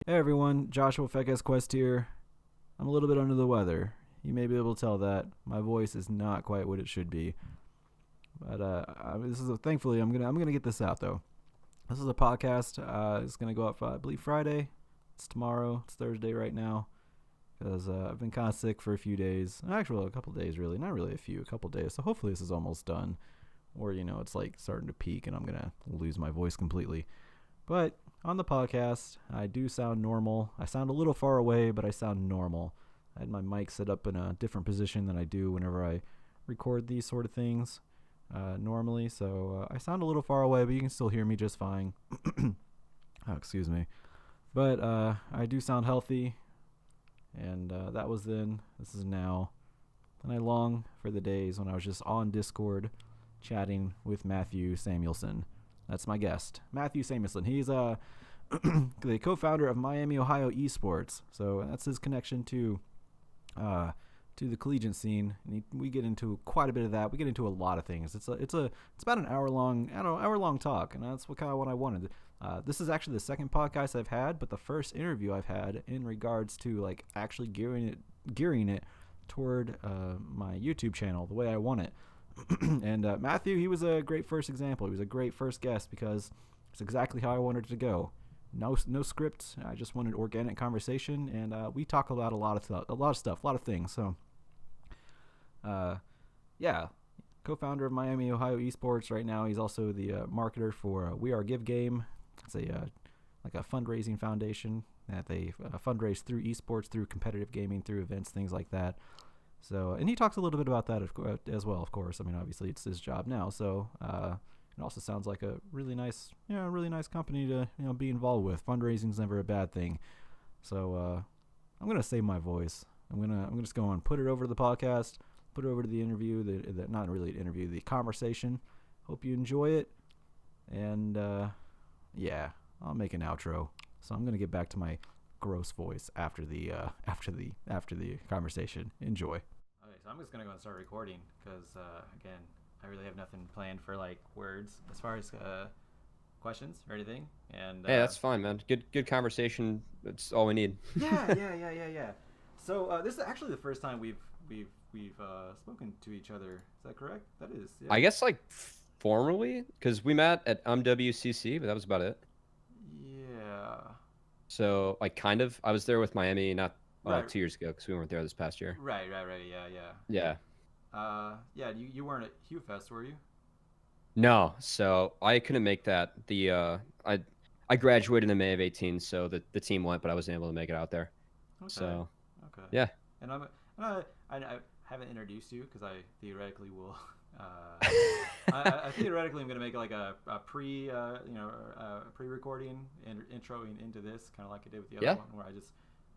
Hey everyone, Joshua Fekes Quest here. I'm a little bit under the weather. You may be able to tell that my voice is not quite what it should be, but thankfully I'm gonna get this out though. This is a podcast. It's gonna go up, I believe, Friday. It's tomorrow. It's Thursday right now because I've been kind of sick for a few days. Actually, a couple days really, not really a couple days. So hopefully this is almost done, or it's like starting to peak and I'm gonna lose my voice completely. But on the podcast, I do sound normal. I sound a little far away, but I sound normal. I had my mic set up in a different position than I do whenever I record these sort of things normally. So I sound a little far away, but you can still hear me just fine. Oh, excuse me. But I do sound healthy, and that was then. This is now. And I long for the days when I was just on Discord chatting with Matthew Samuelson. That's my guest, Matthew Samuelson. He's the co-founder of Miami, Ohio Esports. So that's his connection to the collegiate scene. And we get into quite a bit of that. We get into a lot of things. It's about an hour long talk, and that's what I wanted. This is actually the second podcast I've had, but the first interview I've had in regards to like actually gearing it toward my YouTube channel the way I want it. And Matthew, he was a great first example. He was a great first guest because it's exactly how I wanted it to go. No script. I just wanted organic conversation, and we talk about a lot of stuff, a lot of things. So, yeah, co-founder of Miami, Ohio Esports. Right now, he's also the marketer for We Are Give Game. It's like a fundraising foundation that they fundraise through esports, through competitive gaming, through events, things like that. So, and he talks a little bit about that as well, of course. I mean, obviously it's his job now. So, it also sounds like a really nice company to, be involved with. Fundraising's never a bad thing. So, I'm going to save my voice. I'm going to just go and put it over to the podcast, put it over to the interview, not really an interview, the conversation. Hope you enjoy it. And, yeah, I'll make an outro. So I'm going to get back to my gross voice after the conversation. Enjoy. Okay, so I'm just gonna go and start recording because again, I really have nothing planned for like words as far as questions or anything. And Hey, that's fine, man. Good conversation. That's all we need. yeah. So this is actually the first time we've spoken to each other. Is that correct? That is. Yeah. I guess like formally, because we met at MWCC, but that was about it. Yeah. So like kind of, I was there with Miami not Right. 2 years ago because we weren't there this past year. Right. Yeah. Yeah. Yeah. You weren't at Hugh Fest, were you? No, so I couldn't make that. I graduated in May of 18, so the team went, but I wasn't able to make it out there. Okay. So Okay. yeah. And I haven't introduced you because I theoretically will. I theoretically am gonna make like a pre-recording and introing into this, kind of like I did with the other Yeah. one, where I just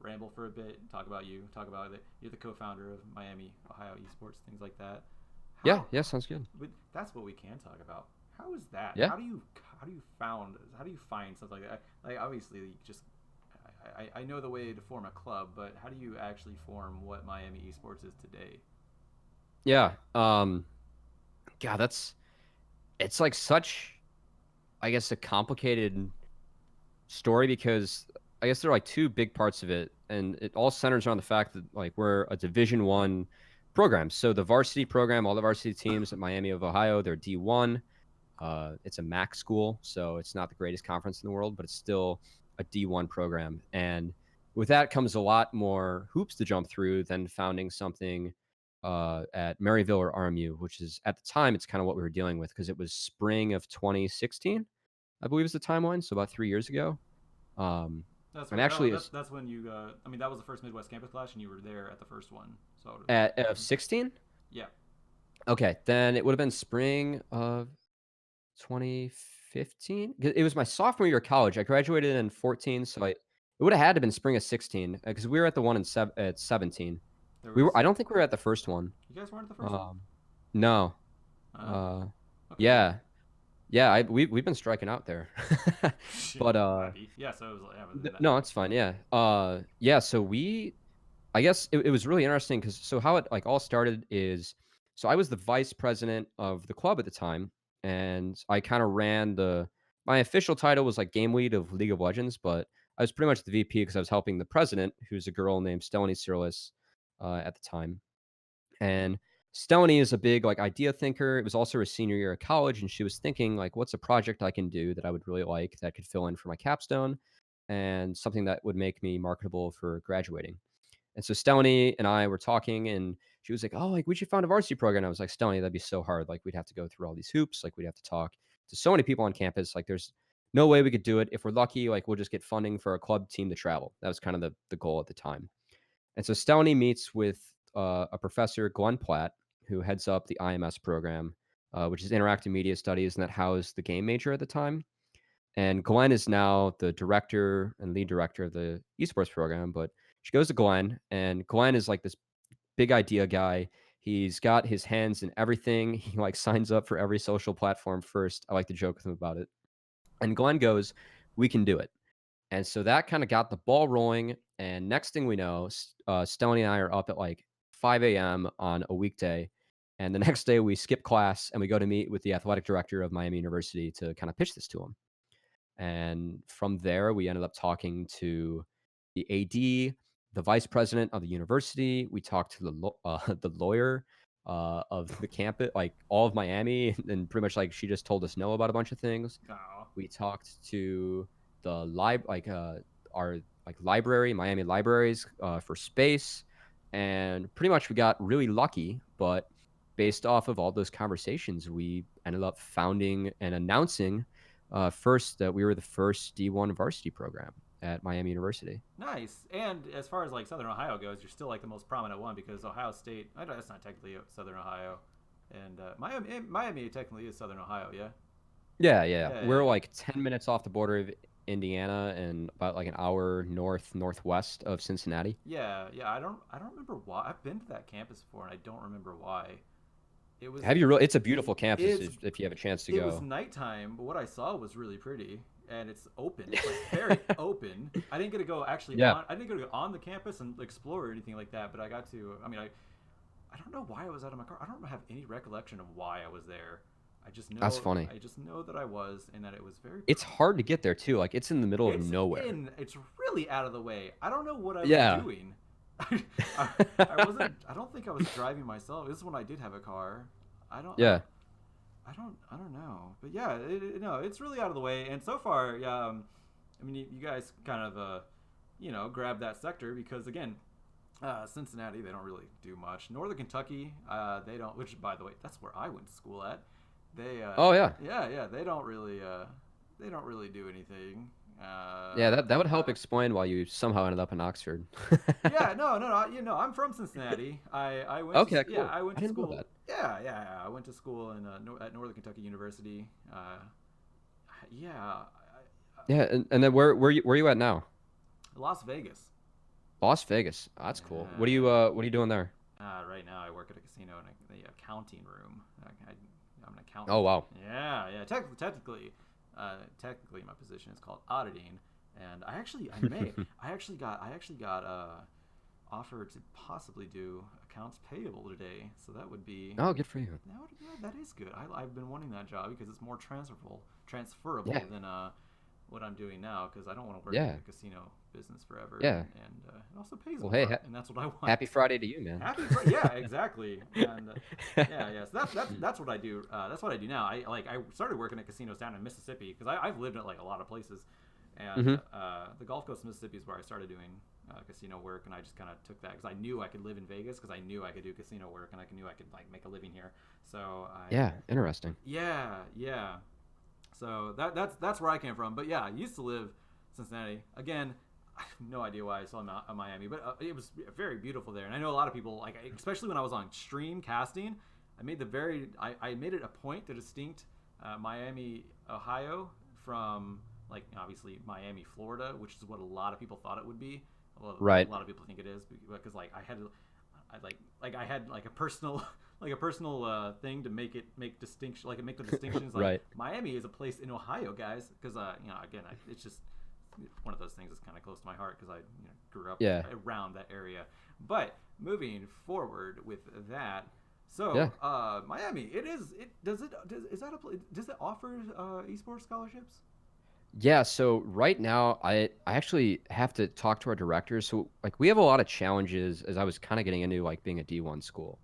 ramble for a bit, talk about you, talk about it. You're the co-founder of Miami, Ohio Esports, things like that. Yeah, How? yeah, sounds good. That's what we can talk about. How is that? Yeah. How do you find stuff like that? Like obviously, you just I know the way to form a club, but how do you actually form what Miami Esports is today? Yeah. God, it's like such, I guess, a complicated story because I guess there are like two big parts of it, and it all centers around the fact that like we're a Division 1 program. So the varsity program, all the varsity teams at Miami of Ohio, they're D1. It's a MAC school, so it's not the greatest conference in the world, but it's still a D1 program. And with that comes a lot more hoops to jump through than founding something at Maryville or RMU, which is at the time it's kind of what we were dealing with because it was spring of 2016, I believe is the timeline. So about 3 years ago. Um, That's and right. actually, is That's when you. I mean, that was the first Midwest Campus Clash, and you were there at the first one. So at 16. yeah. Okay, then it would have been spring of 2015. It was my sophomore year of college. I graduated in 14, so it would have had to been spring of 16 because we were at the one at 17. There We were. was. I don't think we were at the first one. You guys weren't at the first one. Um, no. Oh. Uh, Okay. yeah, yeah. We've been striking out there, but Yeah. So it was. no, it's fine. Yeah. Yeah. So I guess it was really interesting because so how it like all started is so I was the vice president of the club at the time, and I kind of ran my official title was like game lead of League of Legends, but I was pretty much the VP because I was helping the president, who's a girl named Stelony Sirlis at the time. And Stelony is a big like idea thinker. It was also her senior year of college, and she was thinking like, what's a project I can do that I would really like that could fill in for my capstone, and something that would make me marketable for graduating. And so Stelony and I were talking, and she was like, "Oh, like we should found a varsity program." And I was like, "Stelony, that'd be so hard. Like we'd have to go through all these hoops. Like we'd have to talk to so many people on campus. Like there's no way we could do it. If we're lucky, like we'll just get funding for a club team to travel." That was kind of the goal at the time. And so Stelony meets with a professor, Glenn Platt, who heads up the IMS program, which is Interactive Media Studies, and that housed the game major at the time. And Glenn is now the director and lead director of the esports program. But she goes to Glenn, and Glenn is like this big idea guy. He's got his hands in everything. He like signs up for every social platform first. I like to joke with him about it. And Glenn goes, "We can do it." And so that kind of got the ball rolling. And next thing we know, Stelony and I are up at like 5 a.m. on a weekday. And the next day we skip class and we go to meet with the athletic director of Miami University to kind of pitch this to him. And from there, we ended up talking to the AD, the vice president of the university. We talked to the lawyer of the campus, like all of Miami, and pretty much like she just told us no about a bunch of things. Oh. We talked to the our like library, Miami libraries for space, and pretty much we got really lucky. But based off of all those conversations, we ended up founding and announcing first that we were the first D1 varsity program at Miami University. Nice. And as far as like Southern Ohio goes, you're still like the most prominent one because Ohio State. I know that's not technically Southern Ohio, and Miami technically is Southern Ohio. Yeah. Yeah. We're like 10 minutes off the border of Indiana and about like an hour northwest of Cincinnati. Yeah. I don't remember why. I've been to that campus before, and I don't remember why. It was. Have you really? It's a beautiful campus if you have a chance to go. It was nighttime, but what I saw was really pretty, and it's open. It's like very open. I didn't get to go actually. Yeah. I didn't get to go on the campus and explore or anything like that, but I got to. I mean, I don't know why I was out of my car. I don't have any recollection of why I was there. I just know. That's funny. I just know that I was, and that it was very. It's hard to get there too. Like it's in the middle of nowhere. It's really out of the way. I don't know what I was doing. I wasn't. I don't think I was driving myself. This is when I did have a car. I don't. Yeah. I don't know. But yeah, it's really out of the way. And so far, yeah. I mean, you guys kind of, grab that sector because again, Cincinnati, they don't really do much. Northern Kentucky, they don't. Which, by the way, that's where I went to school at. They. Oh yeah. Yeah. They don't really do anything. Yeah, that would help explain why you somehow ended up in Oxford. Yeah, no. I'm from Cincinnati. I went. Okay, cool. Yeah, I went to didn't school. know that. Yeah. I went to school in at Northern Kentucky University. Yeah. Yeah, and then where you at now? Las Vegas. Las Vegas. Oh, that's cool. What are you doing there? Right now I work at a casino in the accounting room. I'm an accountant. Oh wow. Yeah. Technically, my position is called auditing, and I actually got offered to possibly do accounts payable today. So that would be. Oh, good for you. That is good. I've been wanting that job because it's more transferable than what I'm doing now because I don't want to work in the casino business forever. Yeah. And it also pays well, more, and that's what I want. Happy Friday to you, man. Yeah, exactly. And so that's what I do. That's what I do now. I started working at casinos down in Mississippi because I've lived at like a lot of places, and the Gulf Coast of Mississippi is where I started doing casino work, and I just kind of took that because I knew I could live in Vegas because I knew I could do casino work, and I knew I could like make a living here. So interesting. Yeah. So that's where I came from. But yeah, I used to live Cincinnati. Again, I have no idea why I saw Miami, but it was very beautiful there. And I know a lot of people, like especially when I was on stream casting, I made it a point to distinct Miami, Ohio from like obviously Miami, Florida, which is what a lot of people thought it would be. Right. A lot of people think it is because like I had like a personal thing to make the distinctions. Like right. Miami is a place in Ohio, guys, because again, it's just one of those things that's kind of close to my heart because I grew up around that area. But moving forward with that, so Miami, does it offer esports scholarships? Yeah, so right now I actually have to talk to our directors. So like we have a lot of challenges as I was kind of getting into like being a D1 school.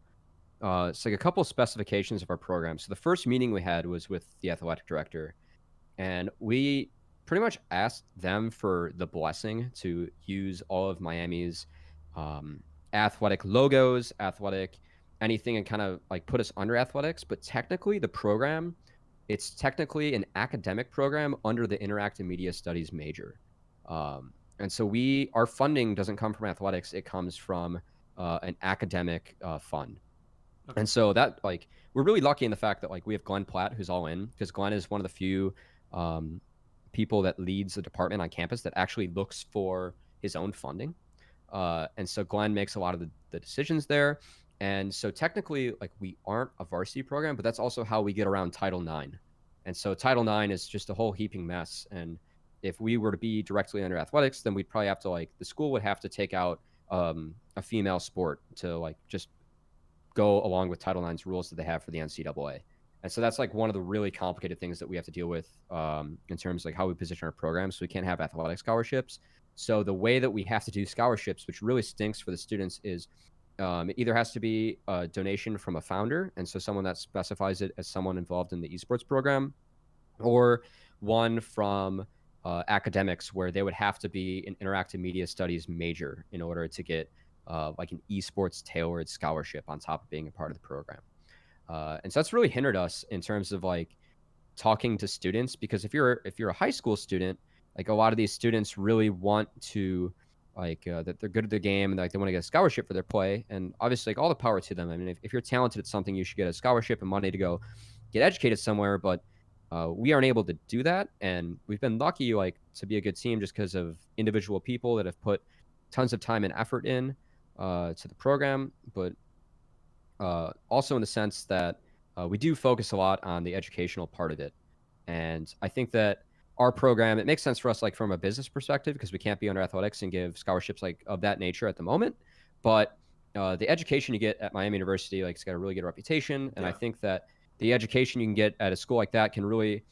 It's like a couple specifications of our program. So the first meeting we had was with the athletic director, and we pretty much asked them for the blessing to use all of Miami's um, athletic logos, athletic anything, and kind of like put us under athletics. But technically, the program, it's technically an academic program under the interactive media studies major. And so our funding doesn't come from athletics; it comes from an academic fund. Okay. And so that like we're really lucky in the fact that like we have Glenn Platt who's all in, because Glenn is one of the few um, people that leads the department on campus that actually looks for his own funding. And so Glenn makes a lot of the decisions there. And so technically, like we aren't a varsity program, but that's also how we get around Title IX. And so Title IX is just a whole heaping mess. And if we were to be directly under athletics, then we'd probably have to like the school would have to take out a female sport to like just go along with Title IX's rules that they have for the NCAA. And so that's like one of the really complicated things that we have to deal with in terms of like how we position our programs. So we can't have athletic scholarships. So the way that we have to do scholarships, which really stinks for the students, is it either has to be a donation from a founder, and so someone that specifies it as someone involved in the esports program, or one from academics where they would have to be an interactive media studies major in order to get like an esports tailored scholarship on top of being a part of the program. And so that's really hindered us in terms of like talking to students, because if you're a high school student, like a lot of these students really want to like that they're good at the game and like they want to get a scholarship for their play, and obviously like all the power to them. I mean, if you're talented at something, you should get a scholarship and money to go get educated somewhere, but we aren't able to do that. And we've been lucky like to be a good team just because of individual people that have put tons of time and effort in to the program, but also in the sense that we do focus a lot on the educational part of it. And I think that our program, it makes sense for us like from a business perspective because we can't be under athletics and give scholarships like of that nature at the moment. But the education you get at Miami University, like it's got a really good reputation. And I think that the education you can get at a school like that can really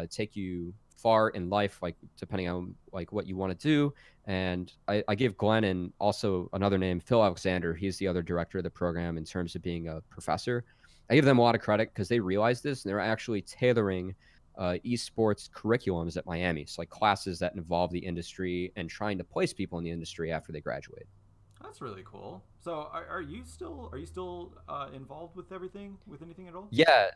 take you far in life, like depending on like what you want to do. And I give Glenn and also another name, Phil Alexander. He's the other director of the program in terms of being a professor. I give them a lot of credit because they realize this and they're actually tailoring esports curriculums at Miami. So like classes that involve the industry and trying to place people in the industry after they graduate. That's really cool. So, are you still involved with everything, with anything at all? Yeah.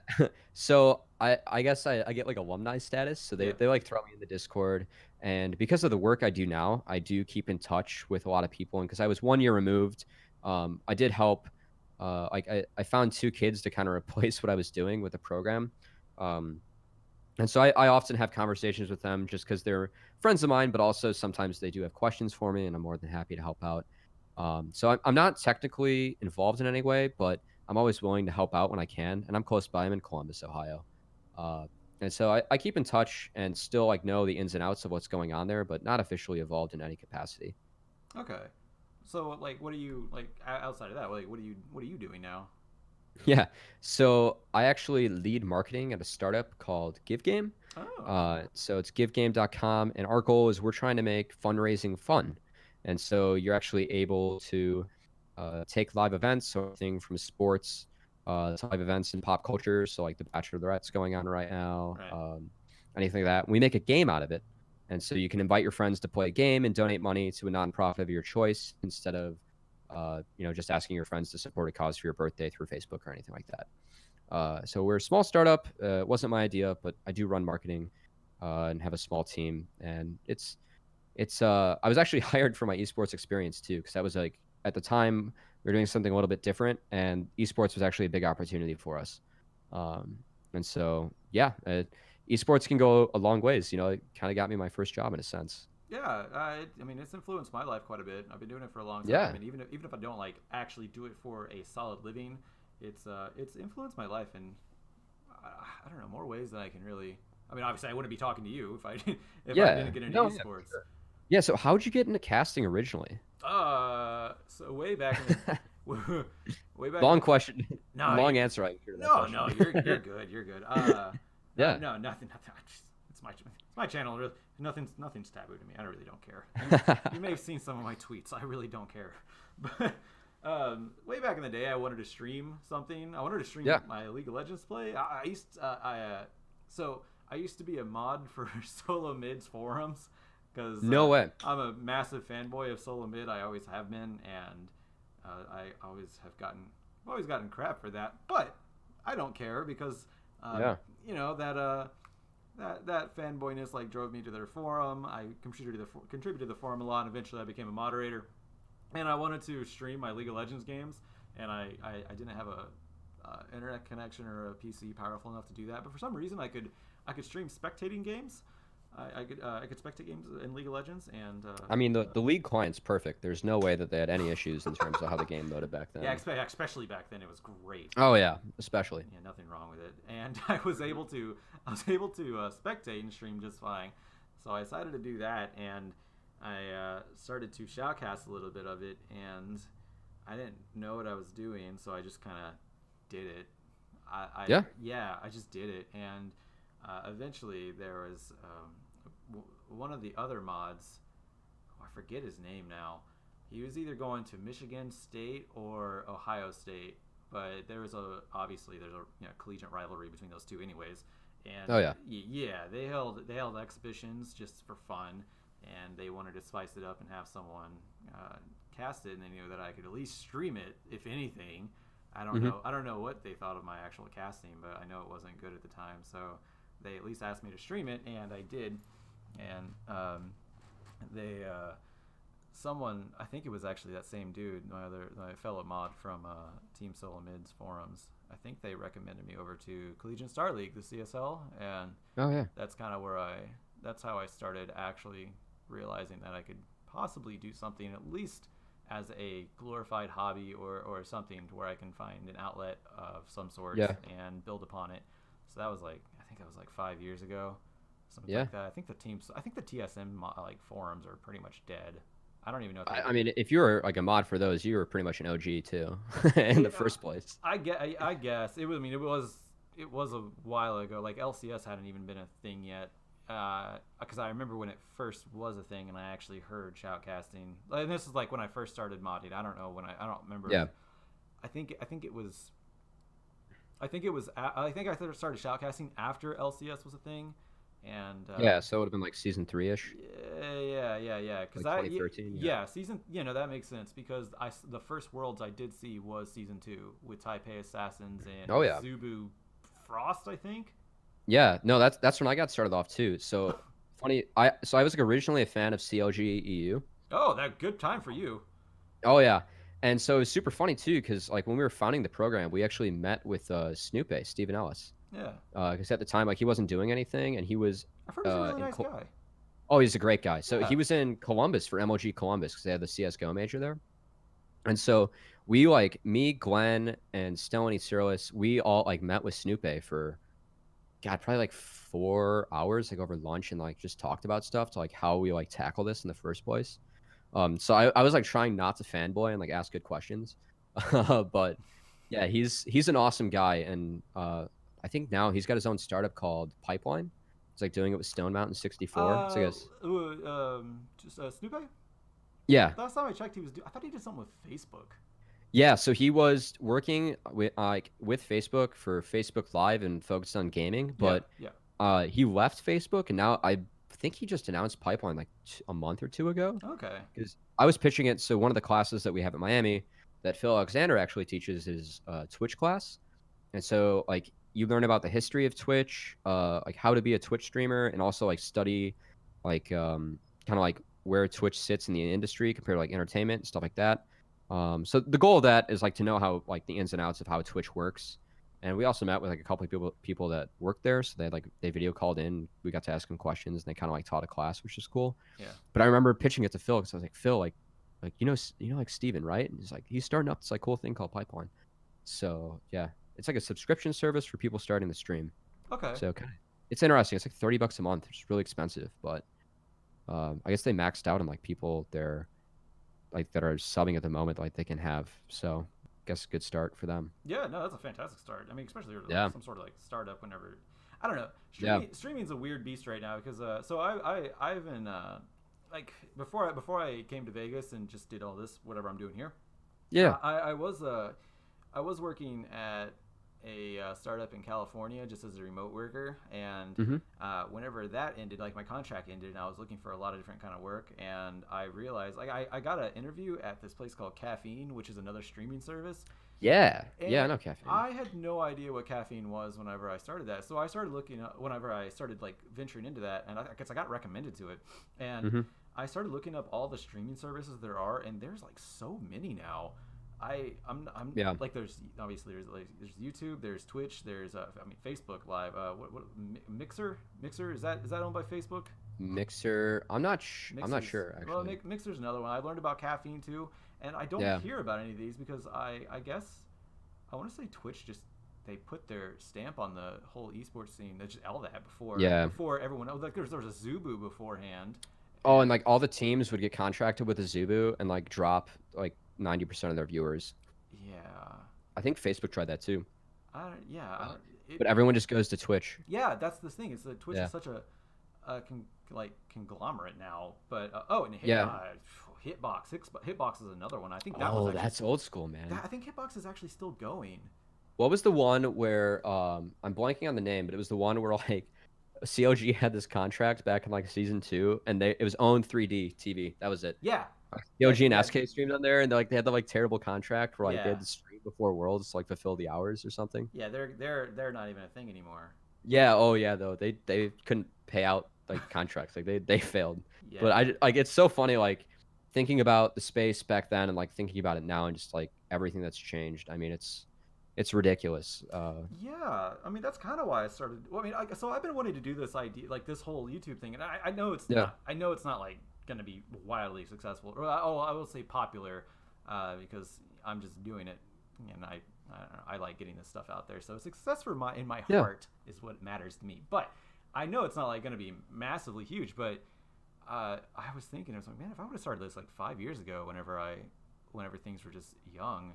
So I guess I get like alumni status. So Yeah. they like throw me in the Discord. And because of the work I do now, I do keep in touch with a lot of people. And because I was 1 year removed, I did help. Like I found two kids to kind of replace what I was doing with the program. Um, and so I often have conversations with them just because they're friends of mine, but also sometimes they do have questions for me, and I'm more than happy to help out. So I'm not technically involved in any way, but I'm always willing to help out when I can. And I'm close by. I'm in Columbus, Ohio. Uh, and so I keep in touch and still like know the ins and outs of what's going on there, but not officially involved in any capacity. Okay. So, like, what are you like outside of that? Like, what are you doing now? Yeah. So I actually lead marketing at a startup called GiveGame. Oh. So it's givegame.com. And our goal is we're trying to make fundraising fun. And so you're actually able to take live events, so everything from sports to live events in pop culture. So like the Bachelorette's going on right now, Right. anything like that. We make a game out of it. And so you can invite your friends to play a game and donate money to a nonprofit of your choice instead of just asking your friends to support a cause for your birthday through Facebook or anything like that. So we're a small startup. It wasn't my idea, but I do run marketing and have a small team. And it's I was actually hired for my esports experience too, because that was like at the time we were doing something a little bit different, and esports was actually a big opportunity for us. And so yeah, esports can go a long ways. It kind of got me my first job in a sense. Yeah, I mean, it's influenced my life quite a bit. I've been doing it for a long time, Yeah. and even if I don't like actually do it for a solid living, it's influenced my life in I don't know, more ways than I can really. I mean, obviously, I wouldn't be talking to you if I if I Yeah. didn't get into No, yeah. esports. Yeah. So how'd you get into casting originally? So way back in the way back in Long the question. no Long answer. I can hear that no question. no you're good. You're good. Yeah. No, nothing. It's my channel. Nothing's taboo to me. I really don't care. You may have seen some of my tweets. I really don't care. But way back in the day, I wanted to stream something. I wanted to stream my League of Legends play. I used to be a mod for Solo Mid's forums because No way. I'm a massive fanboy of Solo Mid. I always have been, and I always gotten crap for that. But I don't care because you know that fanboyness like drove me to their forum. I contributed to the forum a lot, and eventually I became a moderator. And I wanted to stream my League of Legends games, and I didn't have a internet connection or a PC powerful enough to do that. But for some reason, I could stream spectating games. I could spectate games in League of Legends, and I mean the League client's perfect. There's no way that they had any issues in terms of how the game loaded back then. Yeah, especially back then, it was great. Oh yeah, especially. Yeah, nothing wrong with it. And I was able to spectate and stream just fine. So I decided to do that, and I started to shoutcast a little bit of it, and I didn't know what I was doing, so I just kind of did it. I just did it, and eventually there was one of the other mods. I forget his name now. He was either going to Michigan State or Ohio State, but obviously there's a collegiate rivalry between those two, anyways. And they held exhibitions just for fun, and they wanted to spice it up and have someone cast it, and they knew that I could at least stream it, if anything. I don't know what they thought of my actual casting, but I know it wasn't good at the time, so they at least asked me to stream it, and I did. And someone, I think it was actually that same dude, my fellow mod from Team Solo Mid's forums, I think they recommended me over to Collegiate Star League, the CSL, and that's kind of that's how I started actually realizing that I could possibly do something at least as a glorified hobby or something to where I can find an outlet of some sort and build upon it. So that was I think that was 5 years ago, something like that. I think the TSM forums are pretty much dead. I don't even know. I mean, if you were like a mod for those, you were pretty much an OG too, in the first place. I guess it was. I mean, it was a while ago. Like LCS hadn't even been a thing yet. Because I remember when it first was a thing, and I actually heard shoutcasting. And this is like when I first started modding. I don't know when I don't remember. Yeah. I think I started shoutcasting after LCS was a Mm-hmm. and so it would have been like season 3-ish. Yeah. Because like 2013. Season. That makes sense because the first worlds I did see was season 2 with Taipei Assassins and Zubu Frost, I think. Yeah, no, that's when I got started off too. So funny, I was like originally a fan of CLG EU. Oh, that good time for you. Oh yeah, and so it was super funny too because like when we were founding the program, we actually met with Snoop, Stephen Ellis. Yeah. Because at the time, like he wasn't doing anything, and he was. I've heard he's a really nice guy. Oh, he's a great guy. So he was in Columbus for MLG Columbus because they had the CS:GO major there, and so we me, Glenn, and Stellany Cyrillus, we all met with Snoop for. God, probably 4 hours, over lunch, and just talked about stuff to how we tackle this in the first place. So I was trying not to fanboy and ask good questions, but yeah, he's an awesome guy, and I think now he's got his own startup called Pipeline. He's doing it with Stone Mountain 64. So I guess Snoopy? Yeah. Last time I checked, I thought he did something with Facebook. Yeah, so he was working with Facebook for Facebook Live and focused on gaming, but he left Facebook, and now I think he just announced Pipeline a month or two ago. Okay. Because I was pitching it, so one of the classes that we have at Miami that Phil Alexander actually teaches is Twitch class, and so you learn about the history of Twitch, how to be a Twitch streamer, and also study kind of where Twitch sits in the industry compared to entertainment and stuff like that. So the goal of that is to know how the ins and outs of how Twitch works, and we also met with a couple of people that work there, so they video called in. We got to ask them questions, and they kind of taught a class, which is cool. Yeah. But I remember pitching it to Phil because I was like, Phil, you know Steven, right? And he's starting up this cool thing called Pipeline. So yeah, it's a subscription service for people starting the stream. Okay. So it's interesting. It's $30 a month. It's really expensive, but I guess they maxed out on people there. That are subbing at the moment, they can have. So, I guess a good start for them. Yeah, no, that's a fantastic start. I mean, especially some sort of startup. Whenever, I don't know. Yeah. Streaming's a weird beast right now because so I've been like before I came to Vegas and just did all this whatever I'm doing here. Yeah. I was working at a startup in California just as a remote worker, and Hmm. whenever that ended, like my contract ended, and I was looking for a lot of different kind of work, and I realized like I got an interview at this place called Caffeine, which is another streaming service. Yeah. Yeah. I And know caffeine. I had no idea what caffeine was whenever I started that. So I started looking up whenever I started like venturing into that, and I guess I got recommended to it, and Hmm. I started looking up all the streaming services there are, and there's like so many now. I'm Yeah. like there's obviously there's YouTube, there's Twitch, there's I mean Facebook Live. What Mixer is that owned by Facebook? Mixer. I'm not. I'm not Mixer's sure well, actually. Mixer's another one. I've learned about caffeine too, and I don't Yeah. hear about any of these because I guess I want to say Twitch just they put their stamp on the whole esports scene. They just all that Yeah. before everyone else. Like there was a Zubu beforehand, Oh, and and like all the teams would get contracted with a Zubu and like drop like 90% of their viewers. yeah, I think Facebook tried that too. I don't, yeah, I Uh, don't, it, but everyone just goes to Twitch. yeah. That's the thing. It's that Twitch Yeah. is such a like conglomerate now. But oh, and Yeah. Hitbox is another one. I think that was Oh, actually that's old school, man. I think Hitbox is actually still going. What was the one where I'm blanking on the name, but it was the one where like COG had this contract back in like season 2 and it was owned 3D TV. That was it. Yeah, COG and yeah, SK streamed on there and they had the like terrible contract where like they yeah, had to stream before Worlds to like fulfill the hours or something. yeah. They're not even a thing anymore. Yeah, oh yeah, though. They couldn't pay out like contracts. Like they failed. But Yeah, I like it's so funny like thinking about the space back then and like thinking about it now and just like everything that's changed. I mean, it's ridiculous. yeah. I mean, that's kind of why I started. Well, I mean, so I've been wanting to do this idea, like this whole YouTube thing, and I know it's Yeah. not. I know it's not like going to be wildly successful, or I will say popular, because I'm just doing it, and I like getting this stuff out there. So success in my Yeah. heart is what matters to me. But I know it's not like going to be massively huge. But I was thinking, I was like, man, if I would have started this like 5 years ago, whenever things were just young,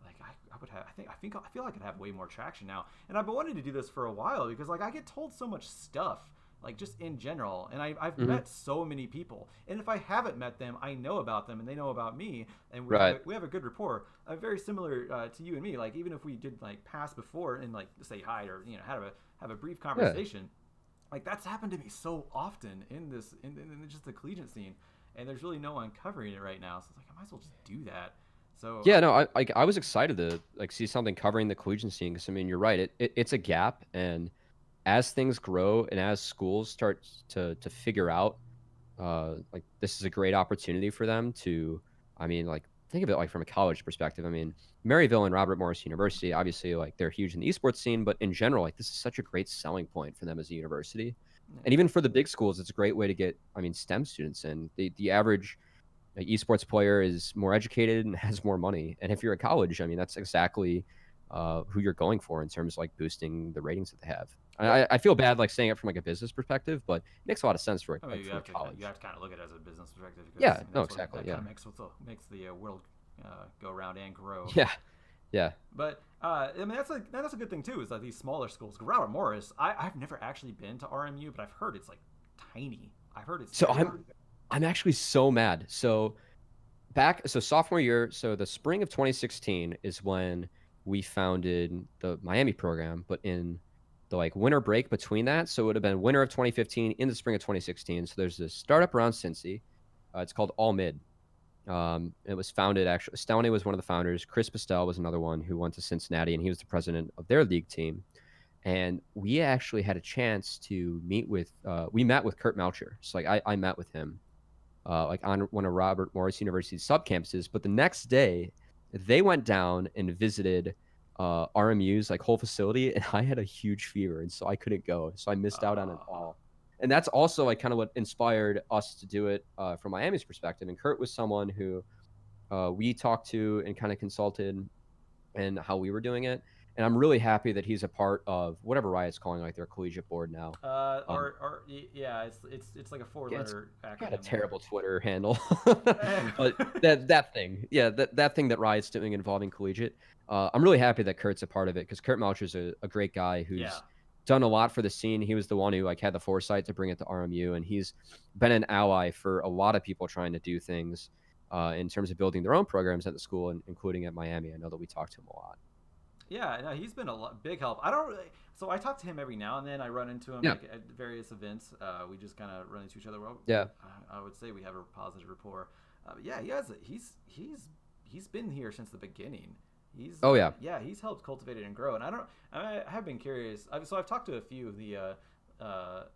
like I would have. I feel like I'd have way more traction now. And I've been wanting to do this for a while because like I get told so much stuff. Like just in general, and I've Mhm. met so many people, and if I haven't met them, I know about them, and they know about me, and Right. we have a good rapport. Very similar to you and me. Like even if we did like pass before and like say hi or have a brief conversation, like that's happened to me so often in just the collegiate scene, and there's really no one covering it right now. So it's like I might as well just do that. So Yeah, no, I was excited to like see something covering the collegiate scene because I mean you're right, it's a gap, and as things grow and as schools start to figure out like this is a great opportunity for them to, I mean, like think of it like from a college perspective. I mean, Maryville and Robert Morris University, obviously like they're huge in the esports scene, but in general, like this is such a great selling point for them as a university. And even for the big schools, it's a great way to get, I mean, STEM students in. The average like, esports player is more educated and has more money. And if you're at college, I mean, that's exactly who you're going for in terms of like boosting the ratings that they have. I feel bad like saying it from like a business perspective, but it makes a lot of sense for I mean, like from a college. you have to kind of look at it as a business perspective. Because Yeah, that's no, what, exactly. that Yeah, kind of makes the world go around and grow. yeah, yeah. But I mean that's a good thing too. Is that these smaller schools, Robert Morris, I've never actually been to RMU, but I've heard it's like tiny. I've heard it's So very- I'm actually so mad. So sophomore year, so the spring of 2016 is when we founded the Miami program, but in the like winter break between that, so it would have been winter of 2015 in the spring of 2016. So there's this startup around Cincy. It's called All Mid. It was founded actually. Stelny was one of the founders. Chris Pastel was another one who went to Cincinnati, and he was the president of their league team. And we actually had a chance to meet with. We met with Kurt Melcher. So like I met with him, like on one of Robert Morris University's sub campuses. But the next day, they went down and visited RMU's like whole facility, and I had a huge fever, and so I couldn't go. So I missed out on it all. And that's also like kind of what inspired us to do it from Miami's perspective. And Kurt was someone who we talked to and kind of consulted and how we were doing it. And I'm really happy that he's a part of whatever Riot's calling like their collegiate board now. Yeah, it's like a four-letter acronym. Got a terrible Twitter handle, but that thing, yeah, that thing that Riot's doing involving collegiate. I'm really happy that Kurt's a part of it because Kurt Melcher's a great guy who's done a lot for the scene. He was the one who like had the foresight to bring it to RMU, and he's been an ally for a lot of people trying to do things in terms of building their own programs at the school, and including at Miami. I know that we talked to him a lot. Yeah, no, he's been big help. I don't really, so I talk to him every now and then. I run into him Yeah. like at various events. We just kind of run into each other. Well, Yeah. I would say we have a positive rapport. But yeah, he's been here since the beginning. Oh yeah. Yeah, he's helped cultivate it and grow. And I have been curious. So I've talked to a few of the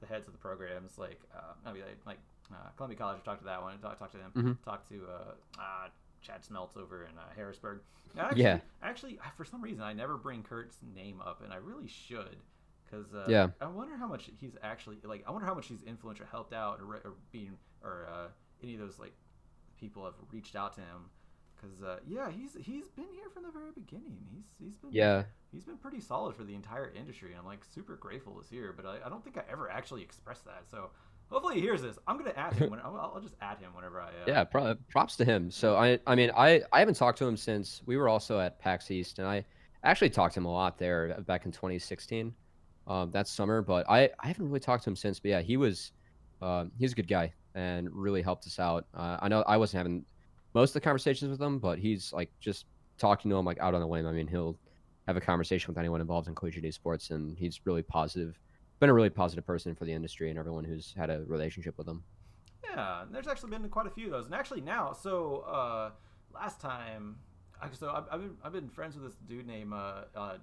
heads of the programs, like Columbia College. I talked to that one. I talked to them. Mm-hmm. Talked to Chad Smeltz over in Harrisburg. Actually, for some reason, I never bring Kurt's name up, and I really should, because I wonder how much he's actually I wonder how much he's influential, helped out, or any of those like people have reached out to him, because he's been here from the very beginning. He's been pretty solid for the entire industry, and I'm like super grateful he's here. But I don't think I ever actually expressed that. So hopefully he hears this. I'm gonna add him. I'll just add him whenever I. Props to him. So I haven't talked to him since we were also at PAX East, and I actually talked to him a lot there back in 2016, that summer. But I haven't really talked to him since. But yeah, he's a good guy and really helped us out. I know I wasn't having most of the conversations with him, but he's like just talking to him like out on a whim. I mean, he'll have a conversation with anyone involved in collegiate esports, and he's really positive. Been a really positive person for the industry and everyone who's had a relationship with him. Yeah, there's actually been quite a few of those, and actually now, so last time, I've been friends with this dude named what's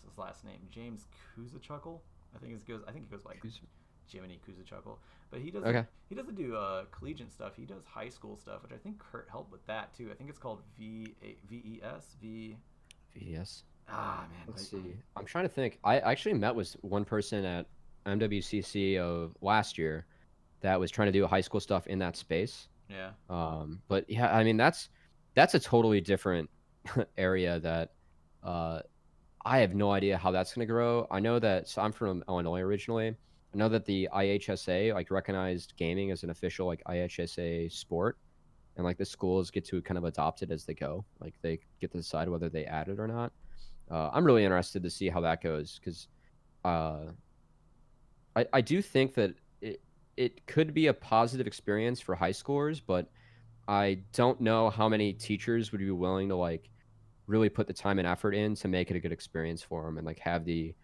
his last name? James Kuzachuckle. I think it goes by Jiminy Kuzachuckle. But he doesn't do collegiate stuff. He does high school stuff, which I think Kurt helped with that too. I think it's called VES. Ah man, Let's see. I'm trying to think. I actually met with one person at MWCC of last year that was trying to do high school stuff in that space. Yeah. But yeah, I mean that's a totally different area that I have no idea how that's going to grow. I know that, so I'm from Illinois originally. I know that the IHSA like recognized gaming as an official like IHSA sport, and like the schools get to kind of adopt it as they go. Like they get to decide whether they add it or not. I'm really interested to see how that goes, because I do think that it could be a positive experience for high schoolers, but I don't know how many teachers would be willing to like really put the time and effort in to make it a good experience for them, and like have the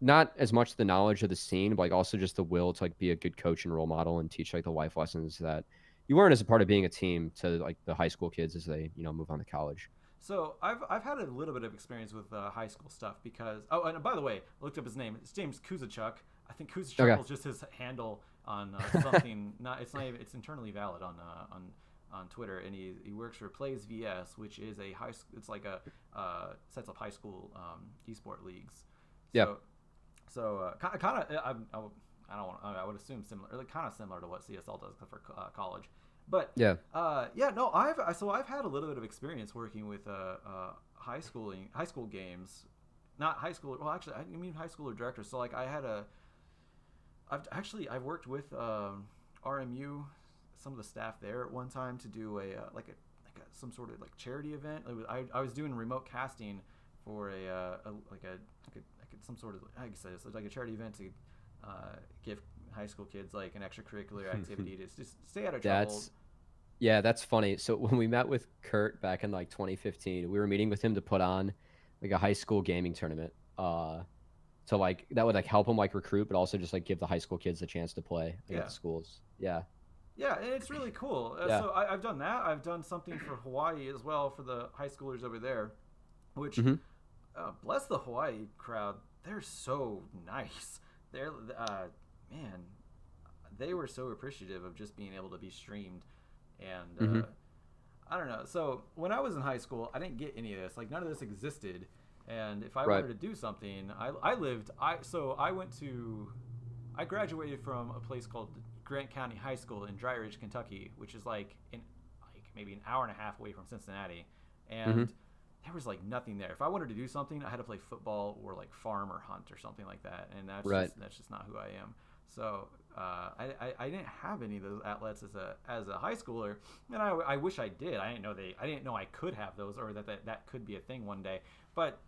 not as much the knowledge of the scene, but like also just the will to like be a good coach and role model and teach like the life lessons that you learn as a part of being a team to like the high school kids as they move on to college. So I've had a little bit of experience with high school stuff, because and by the way, I looked up his name. It's James Kuzichuk. I think Kuzichuk is just his handle on something. It's internally valid on Twitter, and he works for Plays VS, which is it's like a sets up high school esport leagues. So kind of I would assume similar, kind of similar to what CSL does for college. But I've had a little bit of experience working with high school games, not high school. Well, actually, I mean high schooler directors. So like I've worked with RMU, some of the staff there at one time to do some sort of like charity event. I was doing remote casting for some sort of, I guess it's like a charity event to give high school kids like an extracurricular activity to just stay out of trouble. That's funny. So when we met with Kurt back in like 2015, we were meeting with him to put on like a high school gaming tournament. So like that would like help him like recruit, but also just like give the high school kids a chance to play at the schools. Yeah. Yeah, and it's really cool. So I've done that. I've done something for Hawaii as well for the high schoolers over there, which bless the Hawaii crowd. They're so nice. They're man, they were so appreciative of just being able to be streamed, and I don't know. So when I was in high school, I didn't get any of this. Like none of this existed. And if I wanted to do something, I graduated from a place called Grant County High School in Dry Ridge, Kentucky, which is like maybe an hour and a half away from Cincinnati, and there was like nothing there. If I wanted to do something, I had to play football or like farm or hunt or something like that, and that's just not who I am. So I didn't have any of those outlets as a high schooler, and I wish I did. I didn't know I could have those, or that could be a thing one day. But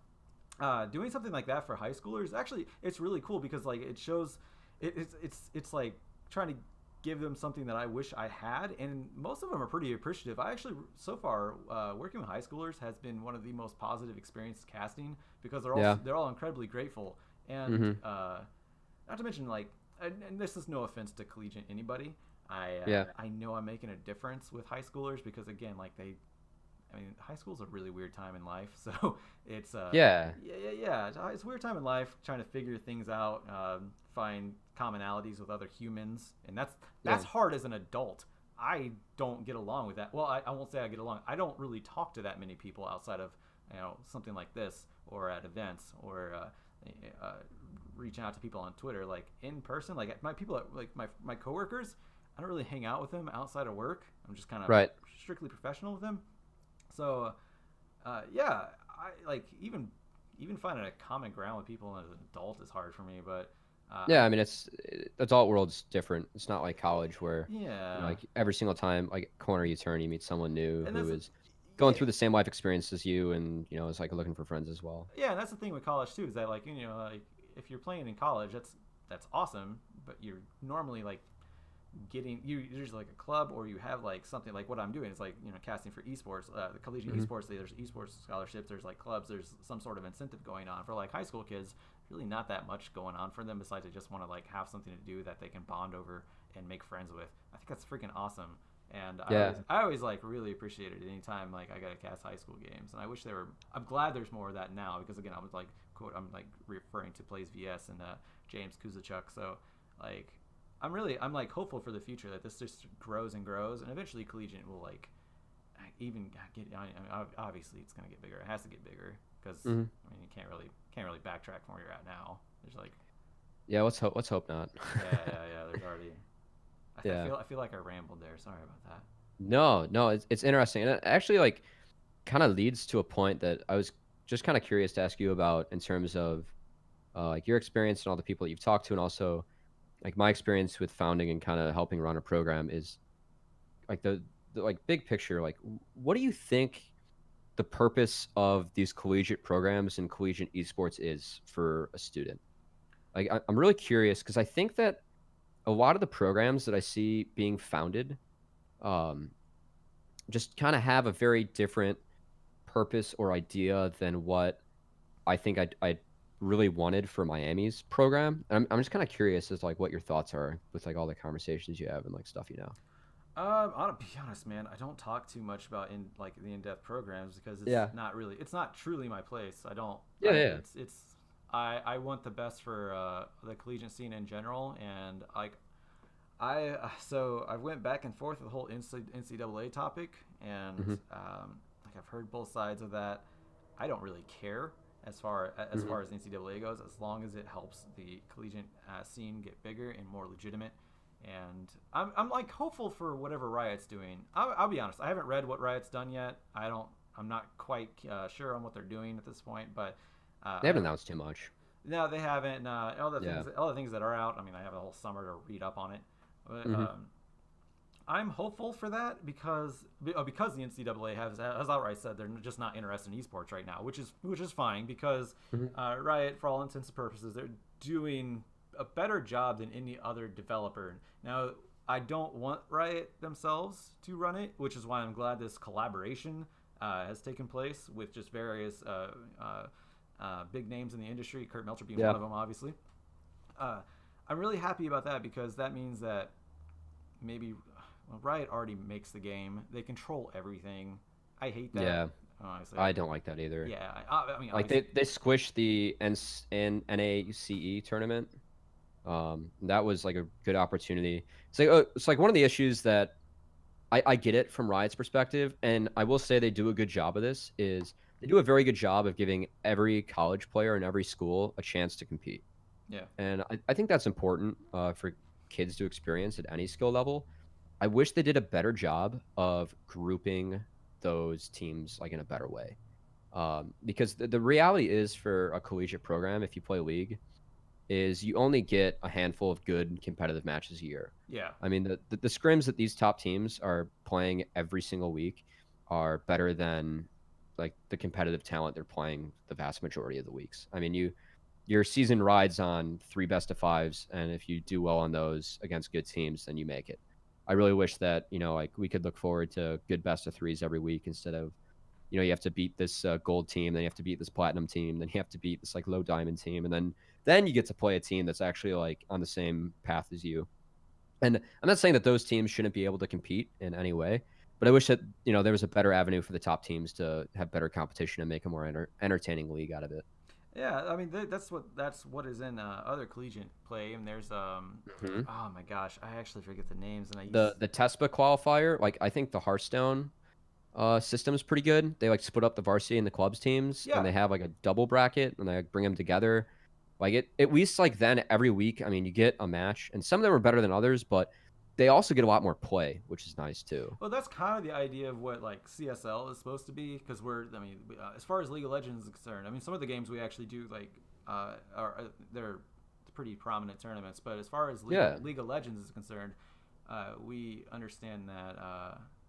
doing something like that for high schoolers, actually, it's really cool because like it shows, it's like trying to give them something that I wish I had, and most of them are pretty appreciative. I actually, so far, working with high schoolers has been one of the most positive experiences casting because Yeah. they're all incredibly grateful, and Mm-hmm. not to mention like, and this is no offense to collegiate anybody. Yeah. I know I'm making a difference with high schoolers because again, like I mean, high school's a really weird time in life, so it's Yeah. it's a weird time in life trying to figure things out, find commonalities with other humans, and Yeah. that's hard as an adult. I don't get along with that. Well, I won't say I get along. I don't really talk to that many people outside of something like this or at events or uh, reaching out to people on Twitter, like in person. Like my people, like my coworkers, I don't really hang out with them outside of work. I'm just kind of Right. strictly professional with them. So, yeah, I like even finding a common ground with people as an adult is hard for me. But Yeah, I mean, it's adult world's different. It's not like college where, yeah, like every single time, like corner you turn, you meet someone new and who that's is going yeah, through the same life experience as you, and is like looking for friends as well. yeah, and that's the thing with college too is that like like if you're playing in college, that's awesome, but you're normally like getting there's like a club or you have like something like what I'm doing is like casting for esports, the collegiate Hmm. esports. There's esports scholarships, there's like clubs, there's some sort of incentive going on for like high school kids. Really not that much going on for them besides they just want to like have something to do that they can bond over and make friends with. I think that's freaking awesome, and Yeah. I always like really appreciate it anytime like I got to cast high school games, and I wish there were. I'm glad there's more of that now because again I was like quote I'm like referring to Plays VS and James Kuzachuk, so like I'm like hopeful for the future that this just grows and grows, and eventually Collegiate will like even get. I mean, obviously, it's gonna get bigger. It has to get bigger because Hmm. I mean, you can't really backtrack from where you're at now. There's like, Yeah. Let's hope not. yeah. There's already. Yeah. I feel like I rambled there. Sorry about that. No, no, it's interesting, and it actually like kind of leads to a point that I was just kind of curious to ask you about in terms of like your experience and all the people that you've talked to, and also like my experience with founding and kind of helping run a program is like the like big picture. Like, what do you think the purpose of these collegiate programs and collegiate esports is for a student? Like, I'm really curious because I think that a lot of the programs that I see being founded um, just kind of have a very different purpose or idea than what I think I really wanted for Miami's program. And I'm just kind of curious as to, like what your thoughts are with like all the conversations you have and like stuff you know. I'll be honest, man. I don't talk too much about the in-depth programs because Yeah. it's not truly my place. I don't. Yeah, yeah. I want the best for the collegiate scene in general, and like so I went back and forth with the whole NCAA topic, and Mm-hmm. like I've heard both sides of that. I don't really care as Mm-hmm. far as NCAA goes, as long as it helps the collegiate scene get bigger and more legitimate. And I'm like hopeful for whatever Riot's doing. I'll be honest, I haven't read what Riot's done yet. I'm not quite sure on what they're doing at this point, but They haven't announced too much. no, they haven't. Yeah. All the things that are out. I mean, I have a whole summer to read up on it. But Mm-hmm. I'm hopeful for that because the NCAA has outright said they're just not interested in esports right now, which is fine because Mm-hmm. Riot, for all intents and purposes, they're doing a better job than any other developer. Now, I don't want Riot themselves to run it, which is why I'm glad this collaboration has taken place with just various big names in the industry. Kurt Melcher being Yeah. one of them, obviously. I'm really happy about that because that means that maybe Riot already makes the game. They control everything. I hate that. Yeah. Honestly, I don't like that either. yeah, I mean, Like they squished the NACE tournament. That was like a good opportunity. It's like one of the issues that I get it from Riot's perspective, and I will say they do a good job of this. Is they do a very good job of giving every college player in every school a chance to compete, yeah, and I think that's important for kids to experience at any skill level. I wish they did a better job of grouping those teams like in a better way. Because the reality is for a collegiate program, if you play league, is you only get a handful of good competitive matches a year. yeah, I mean, the scrims that these top teams are playing every single week are better than like the competitive talent they're playing the vast majority of the weeks. I mean, your season rides on 3 best of 5s, and if you do well on those against good teams, then you make it. I really wish that, like we could look forward to good best of 3s every week instead of, you have to beat this gold team, then you have to beat this platinum team, then you have to beat this like low diamond team, and then you get to play a team that's actually like on the same path as you. And I'm not saying that those teams shouldn't be able to compete in any way, but I wish that, there was a better avenue for the top teams to have better competition and make a more entertaining league out of it. Yeah, I mean that's what is in other collegiate play, and there's Mhm. oh my gosh, I actually forget the names, and I use The TESPA qualifier, like I think the Hearthstone system is pretty good. They like split up the varsity and the clubs teams, and yeah. they have like a double bracket, and they like, bring them together. Like it, at least like then every week, I mean, you get a match, and some of them are better than others, but they also get a lot more play, which is nice too. Well, that's kind of the idea of what like CSL is supposed to be, because as far as League of Legends is concerned, I mean, some of the games we actually do like they're pretty prominent tournaments, but as far as League of Legends is concerned, we understand that,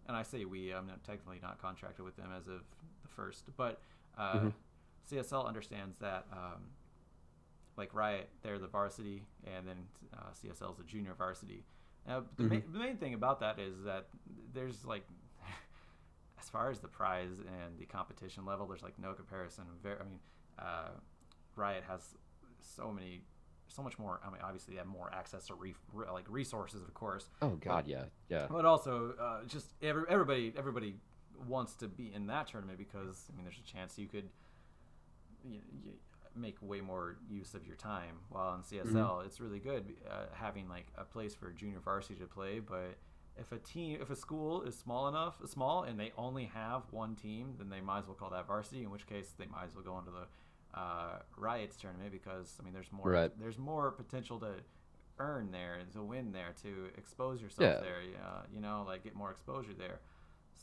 and I say we, I'm not technically not contracted with them as of the first, but Mm-hmm. CSL understands that. Like Riot, they're the varsity, and then CSL is the junior varsity. Now, the main thing about that is that there's like, as far as the prize and the competition level, there's like no comparison. Riot has so much more. I mean, obviously, they have more access to like resources, of course. Oh God, yeah. But also, just everybody wants to be in that tournament because I mean, there's a chance you could. You make way more use of your time, while in CSL it's really good having like a place for junior varsity to play. But if a school is small and they only have one team, then they might as well call that varsity, in which case they might as well go into the Riot's tournament, because I mean there's more potential to earn there and to win there, to expose yourself there, like get more exposure there.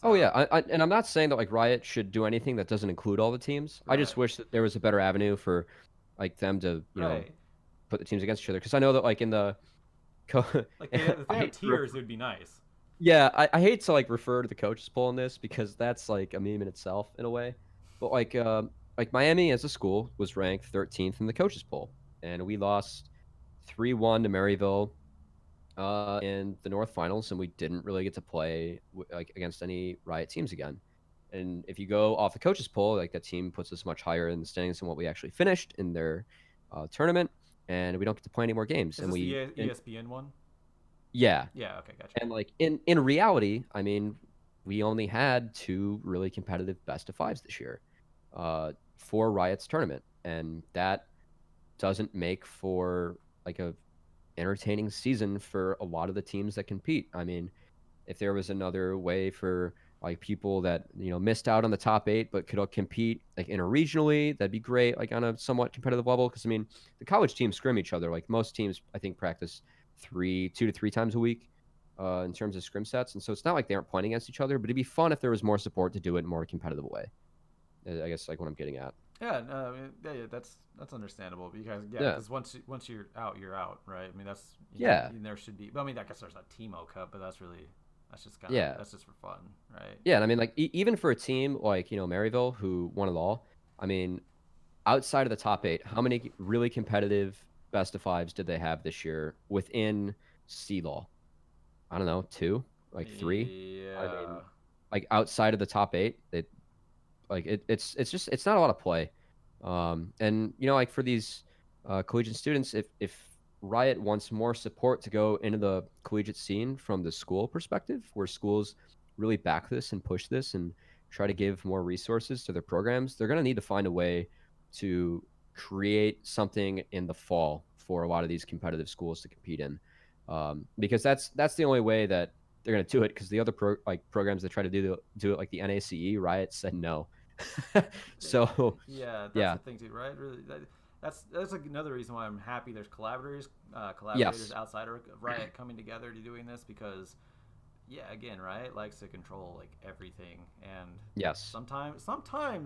Oh yeah, and I'm not saying that like Riot should do anything that doesn't include all the teams. Right. I just wish that there was a better avenue for like them to put the teams against each other, because I know that like in the like if they have tiers, it would be nice. Yeah, I hate to like refer to the coaches poll in this because that's like a meme in itself in a way, but like Miami as a school was ranked 13th in the coaches poll, and we lost 3-1 to Maryville in the North Finals, and we didn't really get to play like against any Riot teams again. And if you go off the coaches poll, like that team puts us much higher in the standings than what we actually finished in their tournament, and we don't get to play any more games. Is this the ESPN one? Yeah. Yeah. Okay. Gotcha. And like in reality, I mean, we only had 2 really competitive best of 5s this year for Riot's tournament, and that doesn't make for like a entertaining season for a lot of the teams that compete. I mean, if there was another way for like people that missed out on the top 8 but could compete like interregionally, that'd be great, like on a somewhat competitive level, because I mean the college teams scrim each other. Like most teams I think practice 2 to 3 times a week in terms of scrim sets, and so it's not like they aren't playing against each other, but it'd be fun if there was more support to do it in a more competitive way. I guess like what I'm getting at. Yeah, no, I mean, that's understandable, because once you're out, right? I mean, there should be. But I mean, I guess there's a Teemo Cup, but that's just kind of that's just for fun, right? Yeah, and I mean, like even for a team like Maryville, who won it all, I mean, outside of the top 8, how many really competitive best of 5s did they have this year within C-Law? I don't know, 2, like 3. Yeah. I mean, like outside of the top 8, it's not a lot of play. And like for these collegiate students, if Riot wants more support to go into the collegiate scene from the school perspective, where schools really back this and push this and try to give more resources to their programs, they're going to need to find a way to create something in the fall for a lot of these competitive schools to compete in, because that's the only way that they're going to do it, because the other programs that try to do it like the NACE, Riot said no. So that's the thing too, right? Really, that's like another reason why I'm happy there's collaborators outside of Riot coming together to doing this, because again, Riot likes to control like everything, and sometimes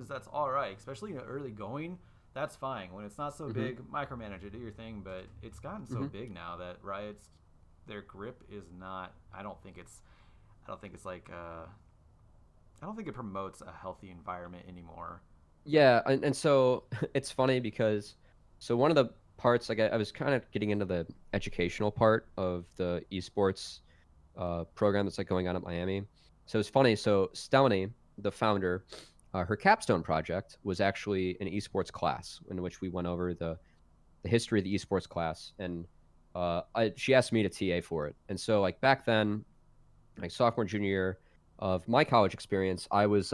that's all right, especially in early going. That's fine when it's not so big. Micromanager, do your thing, but it's gotten so big now that their grip is not. I don't think it's like I don't think it promotes a healthy environment anymore. Yeah, and so it's funny because so one of the parts like I was kind of getting into the educational part of the esports program that's like going on at Miami. So it's funny. So Stelny, the founder, her capstone project was actually an esports class in which we went over the history of the esports class, and she asked me to TA for it. And so like back then, like sophomore junior year of my college experience, I was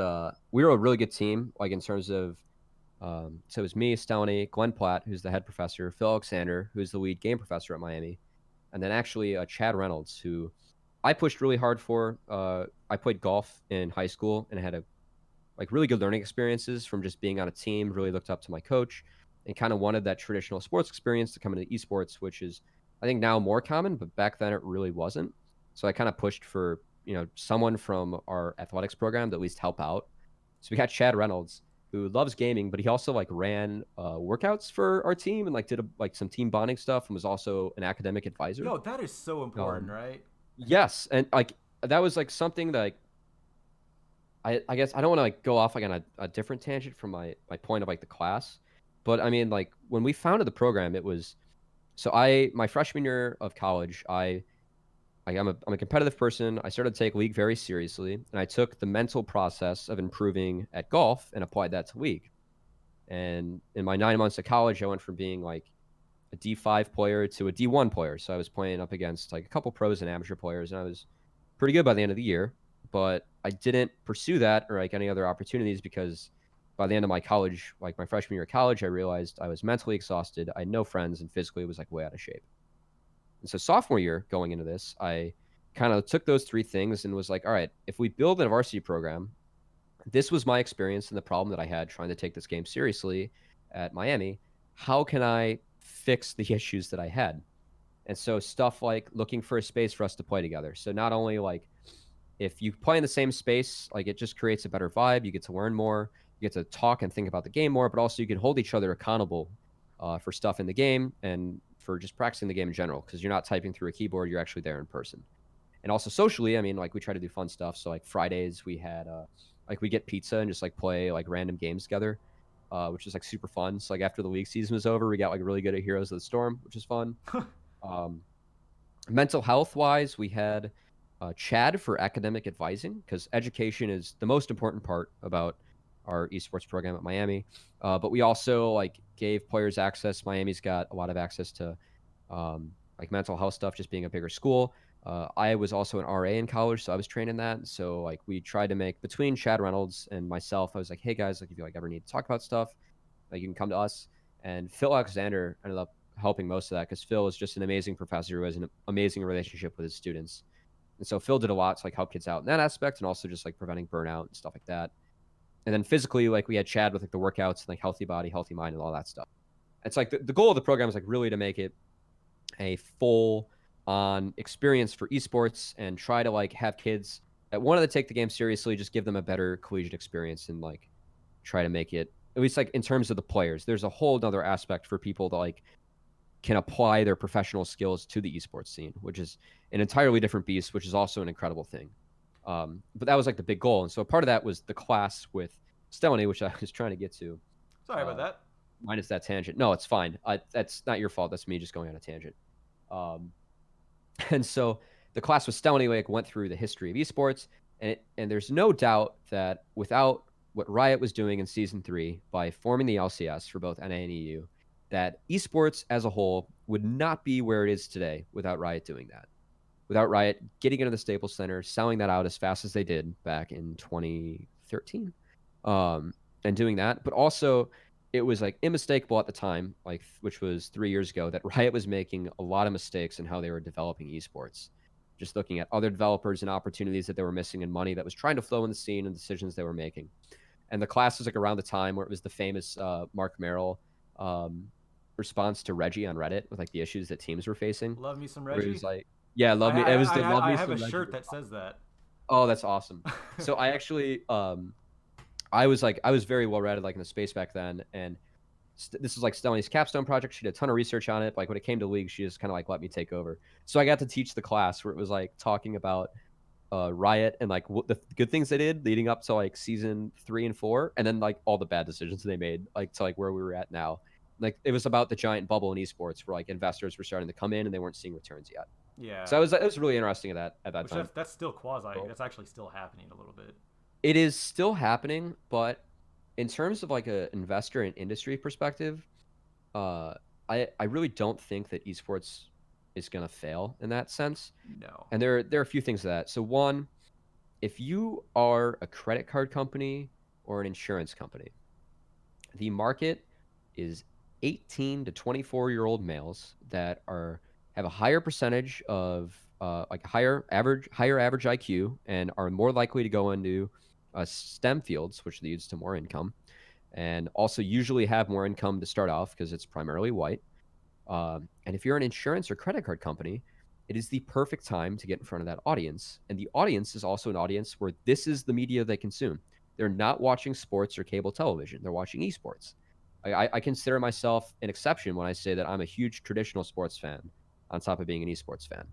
we were a really good team, like in terms of so it was me, Stelny, Glenn Platt, who's the head professor, Phil Alexander, who's the lead game professor at Miami, and then actually Chad Reynolds, who I pushed really hard for. I played golf in high school and had a like really good learning experiences from just being on a team. Really looked up to my coach, and kind of wanted that traditional sports experience to come into esports, which is I think now more common, but back then it really wasn't. So I kind of pushed for someone from our athletics program to at least help out. So we got Chad Reynolds, who loves gaming, but he also like ran workouts for our team and like did like some team bonding stuff and was also an academic advisor. Yo, that is so important, right? Yes, and like that was like something that like, I guess I don't want to like go off like on a different tangent from my point of like the class, but I mean like when we founded the program, it was so I my freshman year of college, I'm a competitive person. I started to take league very seriously, and I took the mental process of improving at golf and applied that to league. And in my 9 months of college, I went from being like a D5 player to a D1 player. So I was playing up against like a couple pros and amateur players, and I was pretty good by the end of the year. But I didn't pursue that or like any other opportunities because by the end of my college, like my freshman year of college, I realized I was mentally exhausted. I had no friends and physically was like way out of shape. And so sophomore year going into this, I kind of took those three things and was like, all right, if we build a varsity program, this was my experience and the problem that I had trying to take this game seriously at Miami. How can I fix the issues that I had? And so stuff like looking for a space for us to play together. So not only like if you play in the same space, like it just creates a better vibe. You get to learn more, you get to talk and think about the game more, but also you can hold each other accountable for stuff in the game and for just practicing the game in general because you're not typing through a keyboard, you're actually there in person. And also socially, I mean, like we try to do fun stuff. So like Fridays we had like we get pizza and just like play like random games together, which is like super fun. So like after the league season was over, we got like really good at Heroes of the Storm, which is fun. um, Mental health wise, we had Chad for academic advising because education is the most important part about our esports program at Miami. But we also like gave players access. Miami's got a lot of access to like mental health stuff, just being a bigger school. I was also an RA in college, so I was trained in that. So like we tried to make between Chad Reynolds and myself, I was like, hey guys, like if you like ever need to talk about stuff, like you can come to us. And Phil Alexander ended up helping most of that because Phil is just an amazing professor who has an amazing relationship with his students. And so Phil did a lot to like help kids out in that aspect and also just like preventing burnout and stuff like that. And then physically, like we had Chad with like the workouts and like healthy body, healthy mind, and all that stuff. It's like the goal of the program is like really to make it a full on experience for esports and try to like have kids that wanted to take the game seriously, just give them a better collegiate experience and like try to make it at least like in terms of the players. There's a whole other aspect for people that like can apply their professional skills to the esports scene, which is an entirely different beast, which is also an incredible thing. But that was like the big goal. And so part of that was the class with Stelny, which I was trying to get to. Sorry about that. Minus that tangent. No, it's fine. That's not your fault. That's me just going on a tangent. And so the class with Stelny like went through the history of esports, and there's no doubt that without what Riot was doing in season 3 by forming the LCS for both NA and EU, that esports as a whole would not be where it is today without Riot doing that. Without Riot getting into the Staples Center, selling that out as fast as they did back in 2013, and doing that. But also, it was like unmistakable at the time, like which was 3 years ago, that Riot was making a lot of mistakes in how they were developing esports. Just looking at other developers and opportunities that they were missing and money that was trying to flow in the scene and decisions they were making. And the class was like around the time where it was the famous Mark Merrill response to Reggie on Reddit with like the issues that teams were facing. Love me some Reggie. It was like, yeah, love me. It was the love me. I have some a Reggie shirt that response. says that. Oh, that's awesome. So I actually, I was very well read like in the space back then, and this was like Stelny's capstone project. She did a ton of research on it. Like when it came to league, she just kind of like let me take over. So I got to teach the class where it was like talking about Riot and like the good things they did leading up to like season 3 and 4, and then like all the bad decisions they made like to like where we were at now. Like it was about the giant bubble in esports where like investors were starting to come in and they weren't seeing returns yet. Yeah. So it was really interesting at that Which time. that's still quasi. That's actually still happening a little bit. It is still happening, but in terms of like a investor and industry perspective, uh, I really don't think that esports is gonna fail in that sense. No. And there are a few things to that. So one, if you are a credit card company or an insurance company, the market is 18 to 24-year-old males that have a higher percentage of like higher average IQ and are more likely to go into STEM fields, which leads to more income, and also usually have more income to start off because it's primarily white. And if you're an insurance or credit card company, it is the perfect time to get in front of that audience. And the audience is also an audience where this is the media they consume. They're not watching sports or cable television. They're watching esports. I consider myself an exception when I say that I'm a huge traditional sports fan on top of being an esports fan.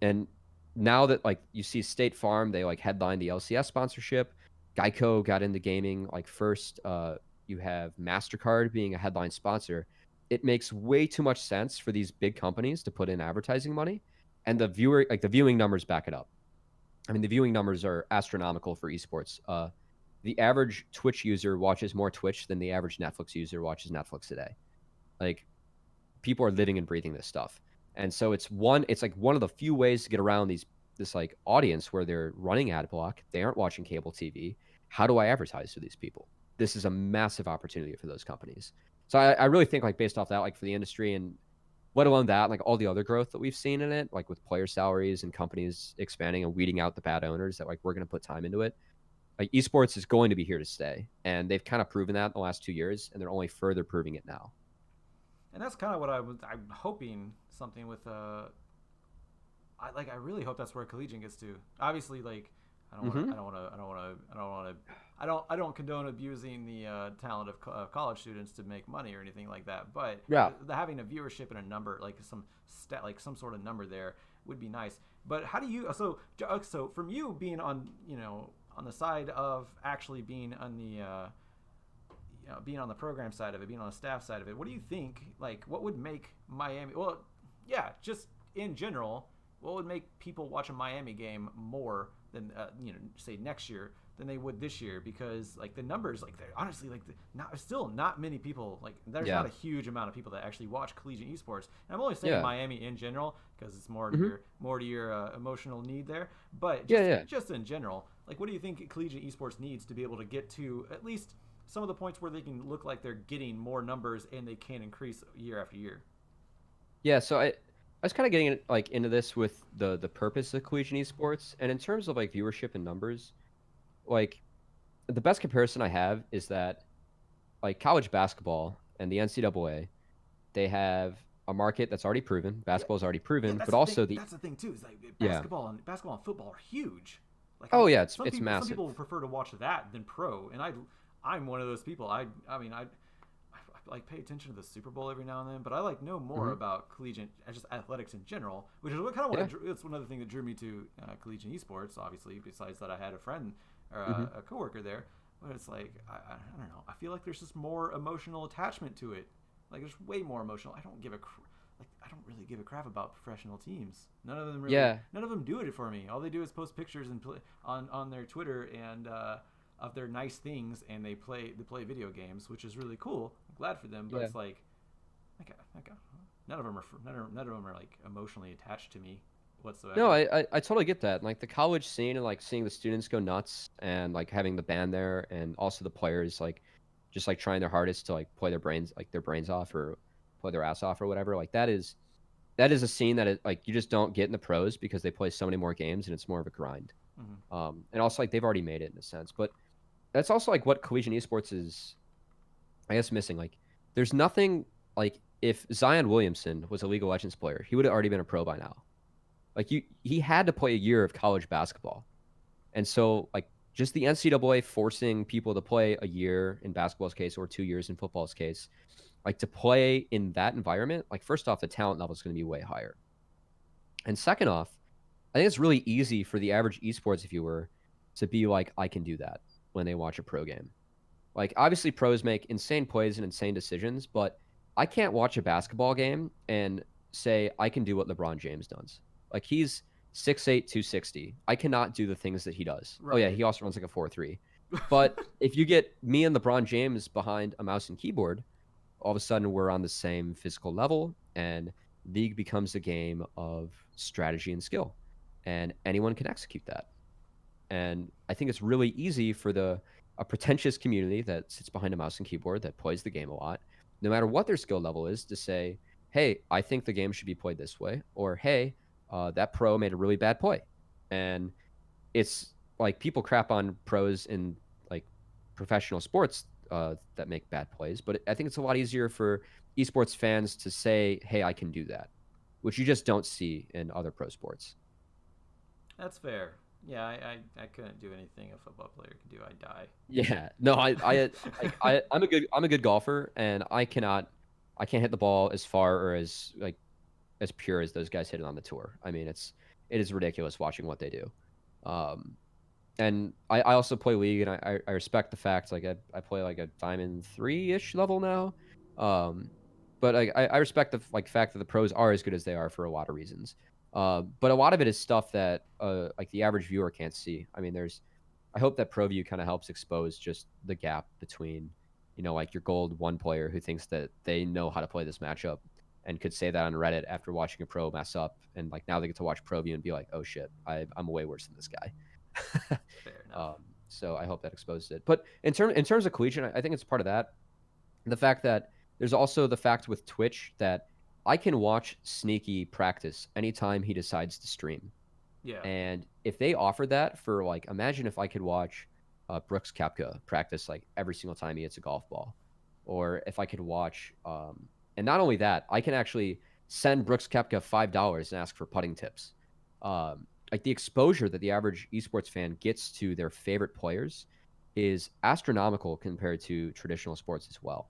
And now that like you see State Farm, they like headline the LCS sponsorship. Geico got into gaming like first. You have MasterCard being a headline sponsor. It makes way too much sense for these big companies to put in advertising money, and the viewing numbers back it up. I mean, the viewing numbers are astronomical for esports. The average Twitch user watches more Twitch than the average Netflix user watches Netflix today. Like, people are living and breathing this stuff, and so it's like one of the few ways to get around this like audience where they're running ad block. They aren't watching cable TV. How do I advertise to these people? This is a massive opportunity for those companies. So I really think like based off that, like for the industry and let alone that, like all the other growth that we've seen in it, like with player salaries and companies expanding and weeding out the bad owners, that like we're going to put time into it. Like esports is going to be here to stay, and they've kind of proven that in the last 2 years, and they're only further proving it now. And that's kind of what I'm hoping something with I really hope that's where Collegiate gets to. Obviously, like I don't condone abusing the talent of college students to make money or anything like that. But Yeah. having a viewership and a number, like some sort of number there would be nice. But how do you so from you being on on the side of actually being on the being on the program side of it, being on the staff side of it, what do you think? Like, what would make Miami? Well, yeah, just in general, what would make people watch a Miami game more than say next year than they would this year? Because like the numbers, like they're honestly like still not many people. Like there's not a huge amount of people that actually watch collegiate esports. And I'm only saying Miami in general because it's more to your emotional need there. But just in general, like what do you think collegiate esports needs to be able to get to at least some of the points where they can look like they're getting more numbers and they can increase year after year? Yeah, so I was kind of getting like into this with the purpose of collegiate esports, and in terms of like viewership and numbers, like the best comparison I have is that like college basketball and the NCAA, they have a market that's already proven. Basketball is already proven, but also that's the thing too. Is like basketball and football are huge. Like it's massive. Some people prefer to watch that than pro, and I'm one of those people. I mean I like pay attention to the Super Bowl every now and then, but I like know more about collegiate, just athletics in general, which is what kind of it's one of the things that drew me to collegiate esports. Obviously, besides that, I had a friend or a coworker there, but it's like I don't know. I feel like there's just more emotional attachment to it. Like there's way more emotional. I don't really give a crap about professional teams. None of them really. Yeah. None of them do it for me. All they do is post pictures and play on their Twitter and. Of their nice things, and they play video games, which is really cool. I'm glad for them, but it's like, none of them are like emotionally attached to me whatsoever. No, I totally get that. Like the college scene and like seeing the students go nuts and like having the band there and also the players like just like trying their hardest to like play their brains off or play their ass off or whatever. Like that is a scene that like you just don't get in the pros because they play so many more games and it's more of a grind. And also like they've already made it in a sense, but that's also like what collegiate esports is, I guess, missing. Like, there's nothing like if Zion Williamson was a League of Legends player, he would have already been a pro by now. Like he had to play a year of college basketball, and so like just the NCAA forcing people to play a year in basketball's case or 2 years in football's case, like to play in that environment. Like first off, the talent level is going to be way higher, and second off, I think it's really easy for the average esports viewer to be like, I can do that when they watch a pro game. Like, obviously, pros make insane plays and insane decisions, but I can't watch a basketball game and say I can do what LeBron James does. Like, he's 6'8", 260. I cannot do the things that he does. Oh, yeah, Right. he also runs like a 4.3. But if you get me and LeBron James behind a mouse and keyboard, all of a sudden we're on the same physical level, and League becomes a game of strategy and skill. And anyone can execute that. And I think it's really easy for a pretentious community that sits behind a mouse and keyboard that plays the game a lot, no matter what their skill level is, to say, hey, I think the game should be played this way, or hey, that pro made a really bad play. And it's like people crap on pros in like professional sports that make bad plays, but I think it's a lot easier for esports fans to say, hey, I can do that, which you just don't see in other pro sports. That's fair. Yeah, I couldn't do anything a football player could do. I'd die. Yeah, no, I'm a good golfer, and I can't hit the ball as far or as pure as those guys hit it on the tour. I mean, it is ridiculous watching what they do. Um, and I also play League, and I respect the fact, like, I play like a Diamond 3-ish level now. But I respect the fact that the pros are as good as they are for a lot of reasons. But a lot of it is stuff that like the average viewer can't see. I mean, I hope that ProView kind of helps expose just the gap between, like your gold one player who thinks that they know how to play this matchup and could say that on Reddit after watching a pro mess up, and like now they get to watch ProView and be like, oh shit, I'm way worse than this guy. Fair enough. So I hope that exposes it. But in terms of Collegiate, I think it's part of that. The fact that there's also the fact with Twitch that I can watch Sneaky practice anytime he decides to stream. Yeah. And if they offered that for, like, imagine if I could watch Brooks Koepka practice like every single time he hits a golf ball, or if I could watch, and not only that, I can actually send Brooks Koepka $5 and ask for putting tips. Like, the exposure that the average esports fan gets to their favorite players is astronomical compared to traditional sports as well.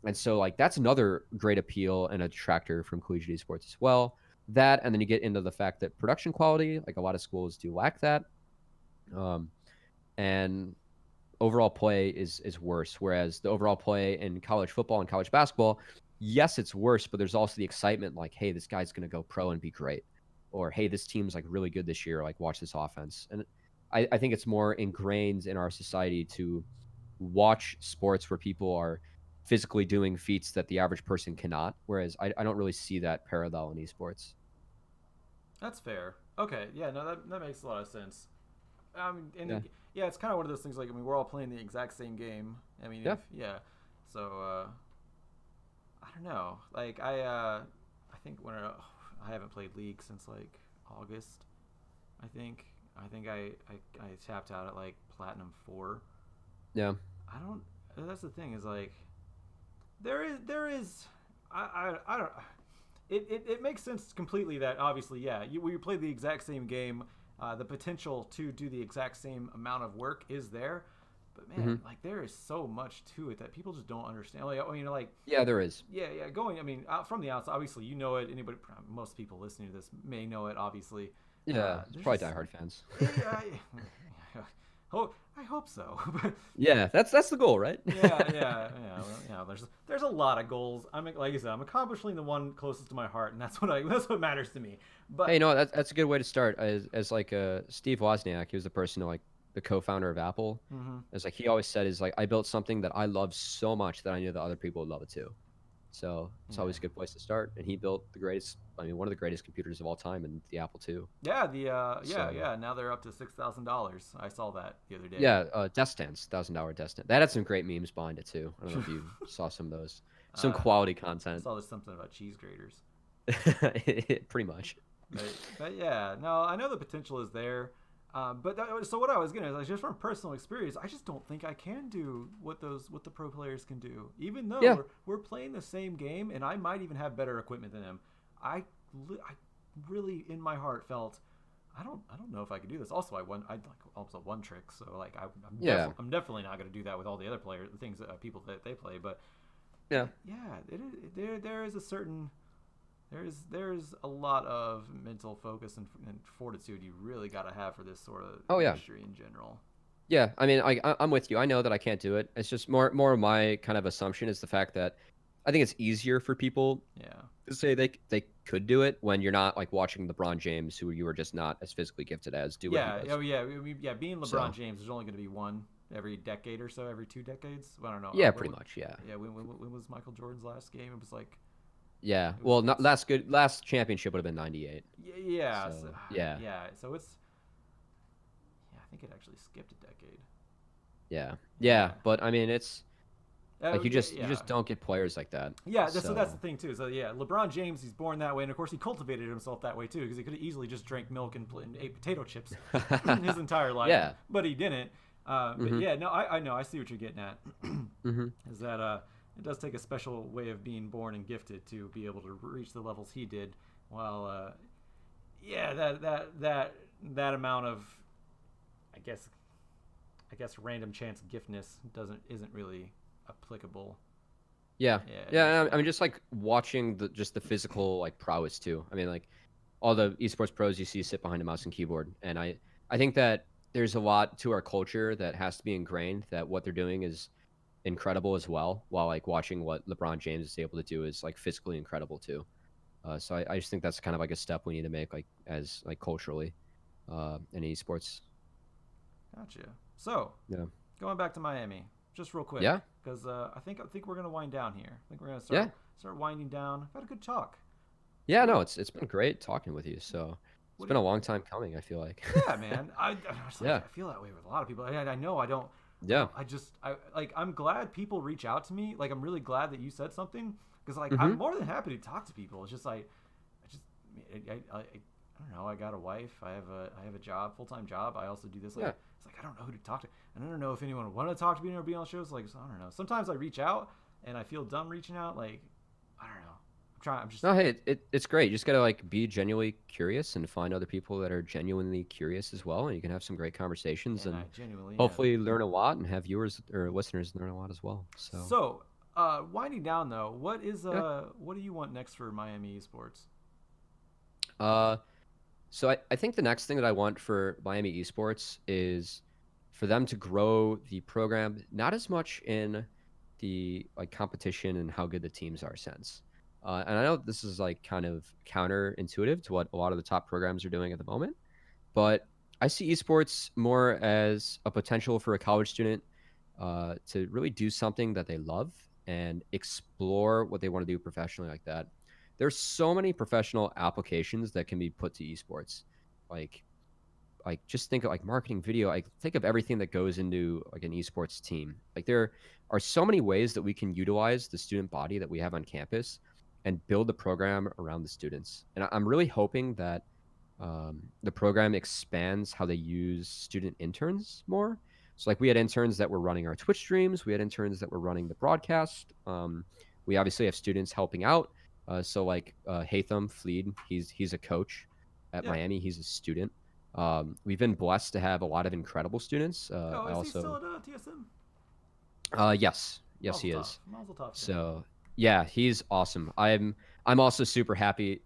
And so, like, that's another great appeal and a detractor from collegiate esports as well. That, and then you get into the fact that production quality, like a lot of schools do lack that. And overall play is worse. Whereas the overall play in college football and college basketball, yes, it's worse, but there's also the excitement, like, hey, this guy's going to go pro and be great. Or, hey, this team's like really good this year. Like, watch this offense. And I think it's more ingrained in our society to watch sports where people are physically doing feats that the average person cannot. Whereas I don't really see that parallel in esports. That's fair. Okay. Yeah. No, that makes a lot of sense. Yeah. Yeah, it's kind of one of those things. Like, I mean, we're all playing the exact same game. I mean, Yeah. So I don't know. Like, I think I haven't played League since like August. I think I tapped out at like Platinum 4. Yeah. I don't. That's the thing, is like there is I don't. It makes sense completely that obviously, yeah, we play the exact same game. The potential to do the exact same amount of work is there, but man, like, there is so much to it that people just don't understand. Like, like, Yeah, there is. yeah, going. I mean, from the outside, obviously, you know it. Anybody, most people listening to this may know it. Obviously, Yeah, it's probably diehard fans. Yeah, I hope so. But Yeah, that's the goal, right? yeah. Well, there's a lot of goals. Like I said, I'm accomplishing the one closest to my heart, and that's what matters to me. But Hey, that's a good way to start. As like Steve Wozniak, he was the person who, like, the co-founder of Apple. As like he always said, is like, I built something that I love so much that I knew that other people would love it too. So it's always a good place to start. And he built one of the greatest computers of all time, in the Apple II. yeah. Now they're up to $6,000. I saw that the other day. Yeah, desk stands, $1,000 desk stand. That had some great memes behind it too. I don't know if you saw some of those. Some quality I content. saw there's something about cheese graters. Pretty much. But yeah, no, I know the potential is there. So what I was getting is, just from personal experience, I just don't think I can do what the pro players can do. Even though we're playing the same game, and I might even have better equipment than them. I really, in my heart, felt I don't know if I could do this. Also, I also one trick, so like I'm definitely not going to do that with all the other players, the things that people that they play. But there is a certain there's a lot of mental focus and fortitude you really got to have for this sort of Oh yeah. industry in general. Yeah, I mean, I'm with you. I know that I can't do it. It's just more of my kind of assumption is the fact that I think it's easier for people Yeah. to say they could do it when you're not like watching LeBron James, who you are just not as physically gifted as, do what he Yeah. does. Oh yeah. I mean, yeah. Being LeBron So James, there's only going to be one every decade or so, every 2 decades. I don't know. yeah, pretty much. Yeah. Yeah. When was Michael Jordan's last game? It was like Yeah. it was Well, not it's last championship would have been '98. yeah. So, So yeah, yeah. So it's yeah. I think it actually skipped a decade. yeah. Yeah. But I mean, it's like you Yeah. just don't get players like that. Yeah, so that's the So thing too. So yeah, LeBron James, he's born that way, and of course he cultivated himself that way too, because he could have easily just drank milk and ate potato chips his entire life, yeah. but he didn't. But Mhm. yeah, no, I know, I see what you're getting at. Mhm. Is that it does take a special way of being born and gifted to be able to reach the levels he did. While yeah, that amount of, I guess random chance giftness isn't really applicable. Yeah. Yeah, Yeah. I mean, just like watching the physical like prowess too. I mean, like all the esports pros you see sit behind a mouse and keyboard, and I think that there's a lot to our culture that has to be ingrained that what they're doing is incredible as well. While like watching what LeBron James is able to do is like physically incredible too. So I just think that's kind of like a step we need to make like as like culturally in esports. Gotcha. So, Yeah. going back to Miami, just real quick, Yeah. because I think we're gonna wind down here. I think we're gonna Yeah. start winding down. I've had a good talk. Yeah. What No, it's been great talking with you. So it's what been do a you? long time coming. I feel like. Yeah, man. I Yeah. feel that way with a lot of people. I know I Yeah. don't. I'm glad people reach out to me. Like I'm really glad that you said something because like I'm Hmm. more than happy to talk to people. It's just like I just I don't know. I got a wife. I have a job, full time job. I also do this. Like Yeah. it's like I don't know who to talk to, and I don't know if anyone wanted to talk to me or be on shows. Like so I don't know. Sometimes I reach out and I feel dumb reaching out. Like I don't know. I'm trying. I'm just No, hey, it's great. You just gotta like be genuinely curious and find other people that are genuinely curious as well, and you can have some great conversations and I and genuinely am. hopefully learn a lot and have viewers or listeners learn a lot as well. So So winding down though, yeah. what do you want next for Miami Esports? Uh, so I think the next thing that I want for Miami Esports is for them to grow the program, not as much in the like competition and how good the teams are sense. And I know this is like kind of counterintuitive to what a lot of the top programs are doing at the moment, but I see esports more as a potential for a college student to really do something that they love and explore what they want to do professionally like that. There's so many professional applications that can be put to esports. Like just think of like marketing video. Like think of everything that goes into like an esports team. Like there are so many ways that we can utilize the student body that we have on campus and build the program around the students. And I'm really hoping that the program expands how they use student interns more. So like we had interns that were running our Twitch streams, we had interns that were running the broadcast. We obviously have students helping out. So like Hatham Fleed, he's a coach at Yeah. Miami. He's a student. We've been blessed to have a lot of incredible students. Oh, I is he still also, at TSM? yes, Mazel he tov. is. Mazel tov to him. So yeah, he's awesome. I'm also super happy.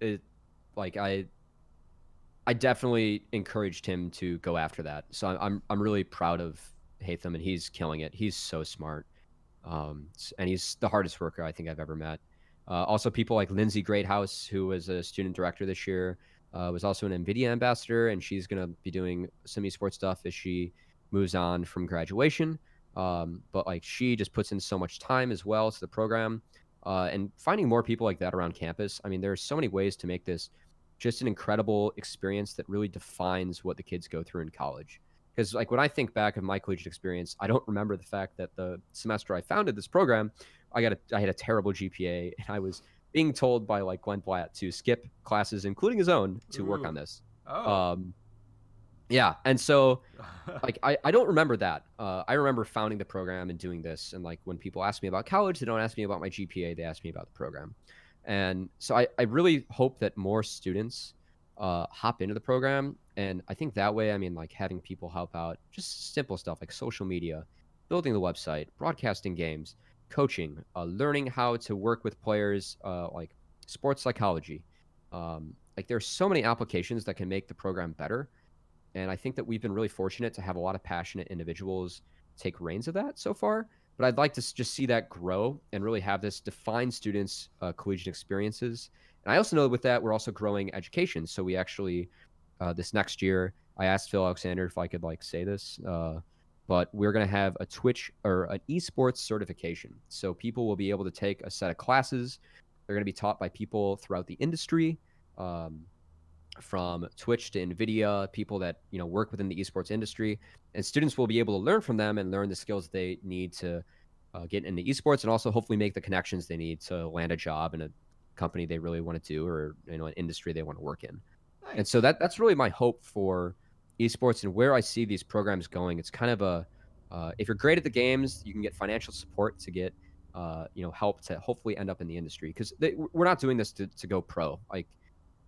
Like I definitely encouraged him to go after that. So I'm really proud of Hatham, and he's killing it. He's so smart, and he's the hardest worker I think I've ever met. Also, people like Lindsay Greathouse, who was a student director this year, was also an NVIDIA ambassador, and she's going to be doing some esports stuff as she moves on from graduation. But like she just puts in so much time as well to the program, and finding more people like that around campus. I mean, there's so many ways to make this just an incredible experience that really defines what the kids go through in college. Because like when I think back of my collegiate experience, I don't remember the fact that the semester I founded this program, I had a terrible GPA, and I was being told by like Glenn Blatt to skip classes, including his own, to work Ooh. on this. Oh. Um, yeah, and so like I don't remember that. I remember founding the program and doing this, and like when people ask me about college, they don't ask me about my GPA, they ask me about the program. And so I really hope that more students hop into the program. And I think that way, I mean, like having people help out, just simple stuff like social media, building the website, broadcasting games, coaching, learning how to work with players, like sports psychology. Like there's so many applications that can make the program better. And I think that we've been really fortunate to have a lot of passionate individuals take reins of that so far. But I'd like to just see that grow and really have this define students' collegiate experiences. And I also know that with that, we're also growing education. So we actually, this next year, I asked Phil Alexander if I could like say this, but we're going to have a Twitch or an esports certification. So people will be able to take a set of classes. They're going to be taught by people throughout the industry. From Twitch to NVIDIA, people that work within the esports industry, and students will be able to learn from them and learn the skills they need to get into esports, and also hopefully make the connections they need to land a job in a company they really want to do, or an industry they want to work in. Nice. And so that's really my hope for esports and where I see these programs going. It's kind of a if you're great at the games, you can get financial support to get help to hopefully end up in the industry, because we're not doing this to go pro. Like,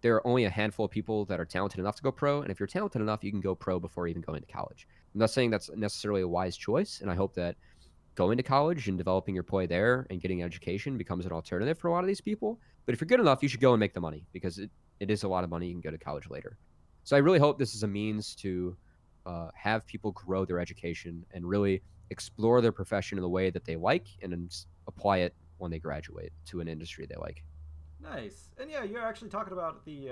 there are only a handful of people that are talented enough to go pro. And if you're talented enough, you can go pro before even going to college. I'm not saying that's necessarily a wise choice. And I hope that going to college and developing your play there and getting an education becomes an alternative for a lot of these people. But if you're good enough, you should go and make the money, because it is a lot of money. You can go to college later. So I really hope this is a means to have people grow their education and really explore their profession in the way that they like, and then apply it when they graduate to an industry they like. Nice. And yeah, you're actually talking about the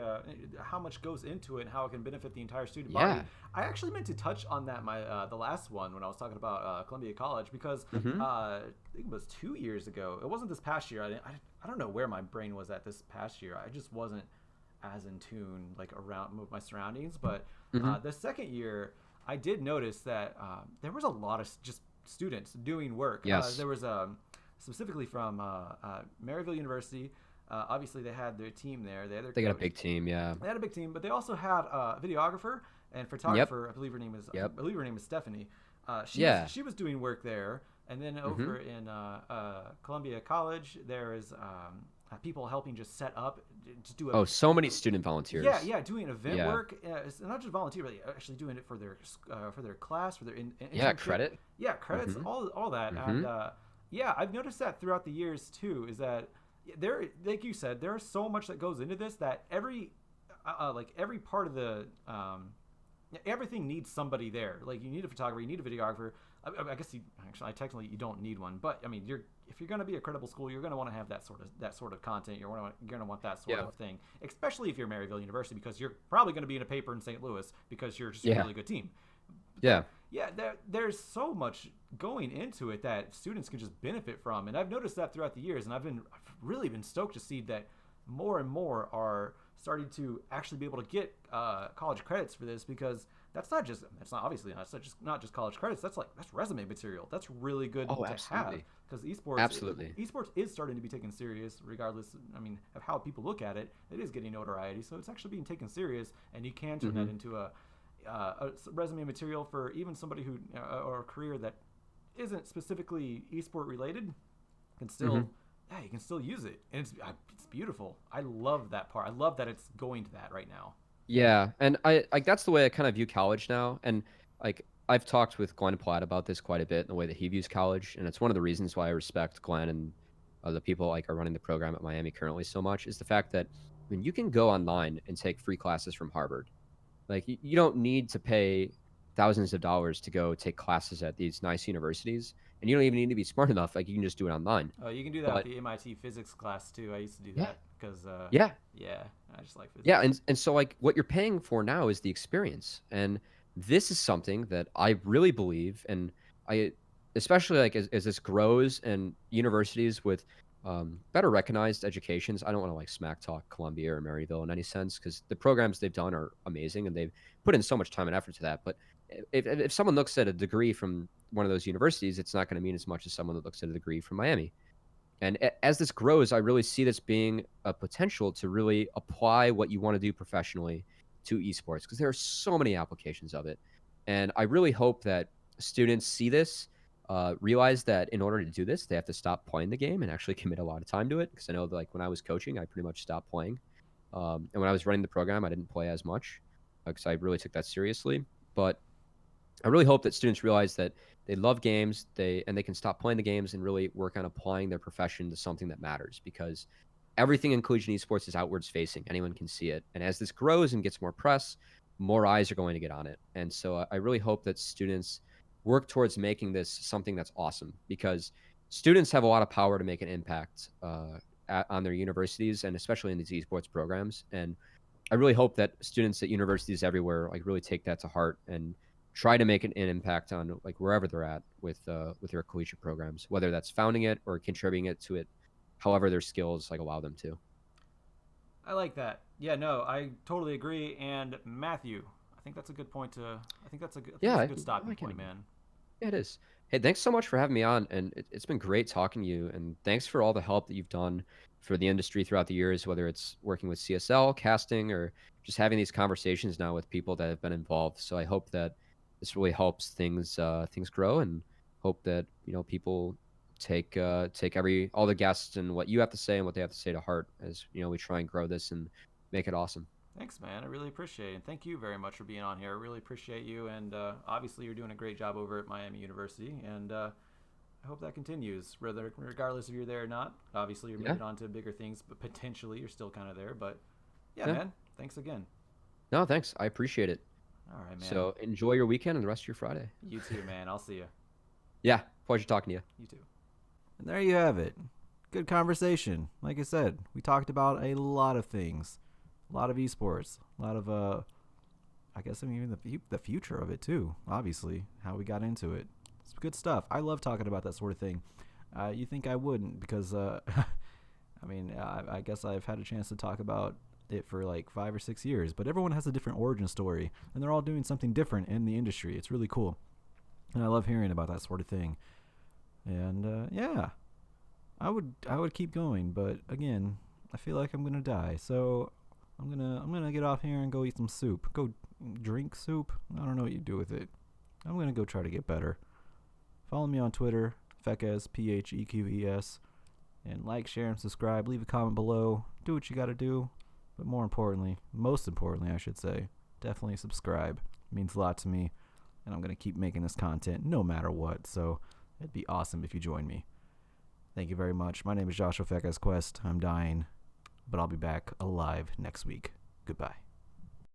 how much goes into it and how it can benefit the entire student Yeah. body. I actually meant to touch on that the last one when I was talking about Columbia College, because Mhm. I think it was 2 years ago. It wasn't this past year. I don't know where my brain was at this past year. I just wasn't as in tune like around with my surroundings. But Mhm. the second year, I did notice that there was a lot of just students doing work. Yes. There was specifically from Maryville University. Obviously, they had their team there. They had their They got a coach. big team, yeah. They had a big team, but they also had a videographer and photographer. I believe her name is. Yep. I believe her name is Stephanie. Yeah. She was doing work there, and then over in Columbia College, there is people helping just set up, just do. So many student volunteers. Yeah, doing event Yeah. work. It's not just volunteer, but actually doing it for their class, for their Yeah, internship. credit. Yeah, credits, all that, and yeah, I've noticed that throughout the years too. Is that there, like you said, there's so much that goes into this that every part of the everything needs somebody there. Like, you need a photographer, you need a videographer. I guess technically you don't need one, but I mean, if you're going to be a credible school, you're going to want to have that sort of content. You're going to want that sort of thing, especially if you're Maryville University, because you're probably going to be in a paper in St. Louis because you're just a really good team. Yeah. Yeah, there's so much going into it that students can just benefit from, and I've noticed that throughout the years, and I've really been stoked to see that more and more are starting to actually be able to get college credits for this, because it's not just college credits. That's resume material. That's really good to absolutely. have, because esports is starting to be taken serious, regardless. I mean, of how people look at it. It is getting notoriety, so it's actually being taken serious, and you can turn that into a resume material for even somebody who or a career that isn't specifically esport related. Can still you can still use it, and it's beautiful. I love that part. I love that it's going to that right now. Yeah, and I like that's the way I kind of view college now. And like, I've talked with Glenn Platt about this quite a bit, in the way that he views college, and it's one of the reasons why I respect Glenn and the people like are running the program at Miami currently so much, is the fact that, I mean, you can go online and take free classes from Harvard. Like, you don't need to pay thousands of dollars to go take classes at these nice universities, and you don't even need to be smart enough. Like, you can just do it online. Oh, you can do that with the MIT physics class too. I used to do that because yeah, I just like physics. Yeah, and so like what you're paying for now is the experience, and this is something that I really believe, and I especially like as this grows and universities with better recognized educations. I don't want to like smack talk Columbia or Maryville in any sense, because the programs they've done are amazing and they've put in so much time and effort to that. But if someone looks at a degree from one of those universities, it's not going to mean as much as someone that looks at a degree from Miami. And as this grows, I really see this being a potential to really apply what you want to do professionally to esports, because there are so many applications of it. And I really hope that students see this, realize that in order to do this, they have to stop playing the game and actually commit a lot of time to it. Because I know that, like, when I was coaching, I pretty much stopped playing. And when I was running the program, I didn't play as much because I really took that seriously. But I really hope that students realize that they love games, and they can stop playing the games and really work on applying their profession to something that matters. Because everything in collegiate esports is outwards facing. Anyone can see it. And as this grows and gets more press, more eyes are going to get on it. And so I really hope that students work towards making this something that's awesome, because students have a lot of power to make an impact on their universities, and especially in these esports programs. And I really hope that students at universities everywhere like really take that to heart and try to make an impact on like wherever they're at with their collegiate programs, whether that's founding it or contributing it to it, however their skills like allow them to. I like that. Yeah, no, I totally agree. And Matthew, I think that's a good point to. I think that's a good. Yeah, that's a good stopping point, man. Yeah, it is. Hey, thanks so much for having me on, and it's been great talking to you. And thanks for all the help that you've done for the industry throughout the years, whether it's working with CSL, casting, or just having these conversations now with people that have been involved. So I hope that this really helps things grow, and hope that people take all the guests and what you have to say and what they have to say to heart as we try and grow this and make it awesome. Thanks, man. I really appreciate it. And thank you very much for being on here. I really appreciate you. And obviously, you're doing a great job over at Miami University. And I hope that continues, regardless if you're there or not. Obviously, you're moving on to bigger things, but potentially you're still kind of there. But yeah, man, thanks again. No, thanks. I appreciate it. All right, man. So enjoy your weekend and the rest of your Friday. You too, man. I'll see you. Yeah, pleasure talking to you. You too. And there you have it. Good conversation. Like I said, we talked about a lot of things. A lot of esports, a lot of, even the future of it too, obviously, how we got into it. It's good stuff. I love talking about that sort of thing. You think I wouldn't because, I guess I've had a chance to talk about it for like 5 or 6 years, but everyone has a different origin story, and they're all doing something different in the industry. It's really cool, and I love hearing about that sort of thing. And, I would keep going, but again, I feel like I'm going to die, so I'm gonna get off here and go eat some soup. Go drink soup. I don't know what you do with it. I'm gonna go try to get better. Follow me on Twitter, Feques, PHEQES, and like, share, and subscribe. Leave a comment below. Do what you gotta do, but most importantly, I should say, definitely subscribe. It means a lot to me, and I'm gonna keep making this content no matter what. So it'd be awesome if you join me. Thank you very much. My name is Joshua Feques Quest. I'm dying, but I'll be back alive next week. Goodbye.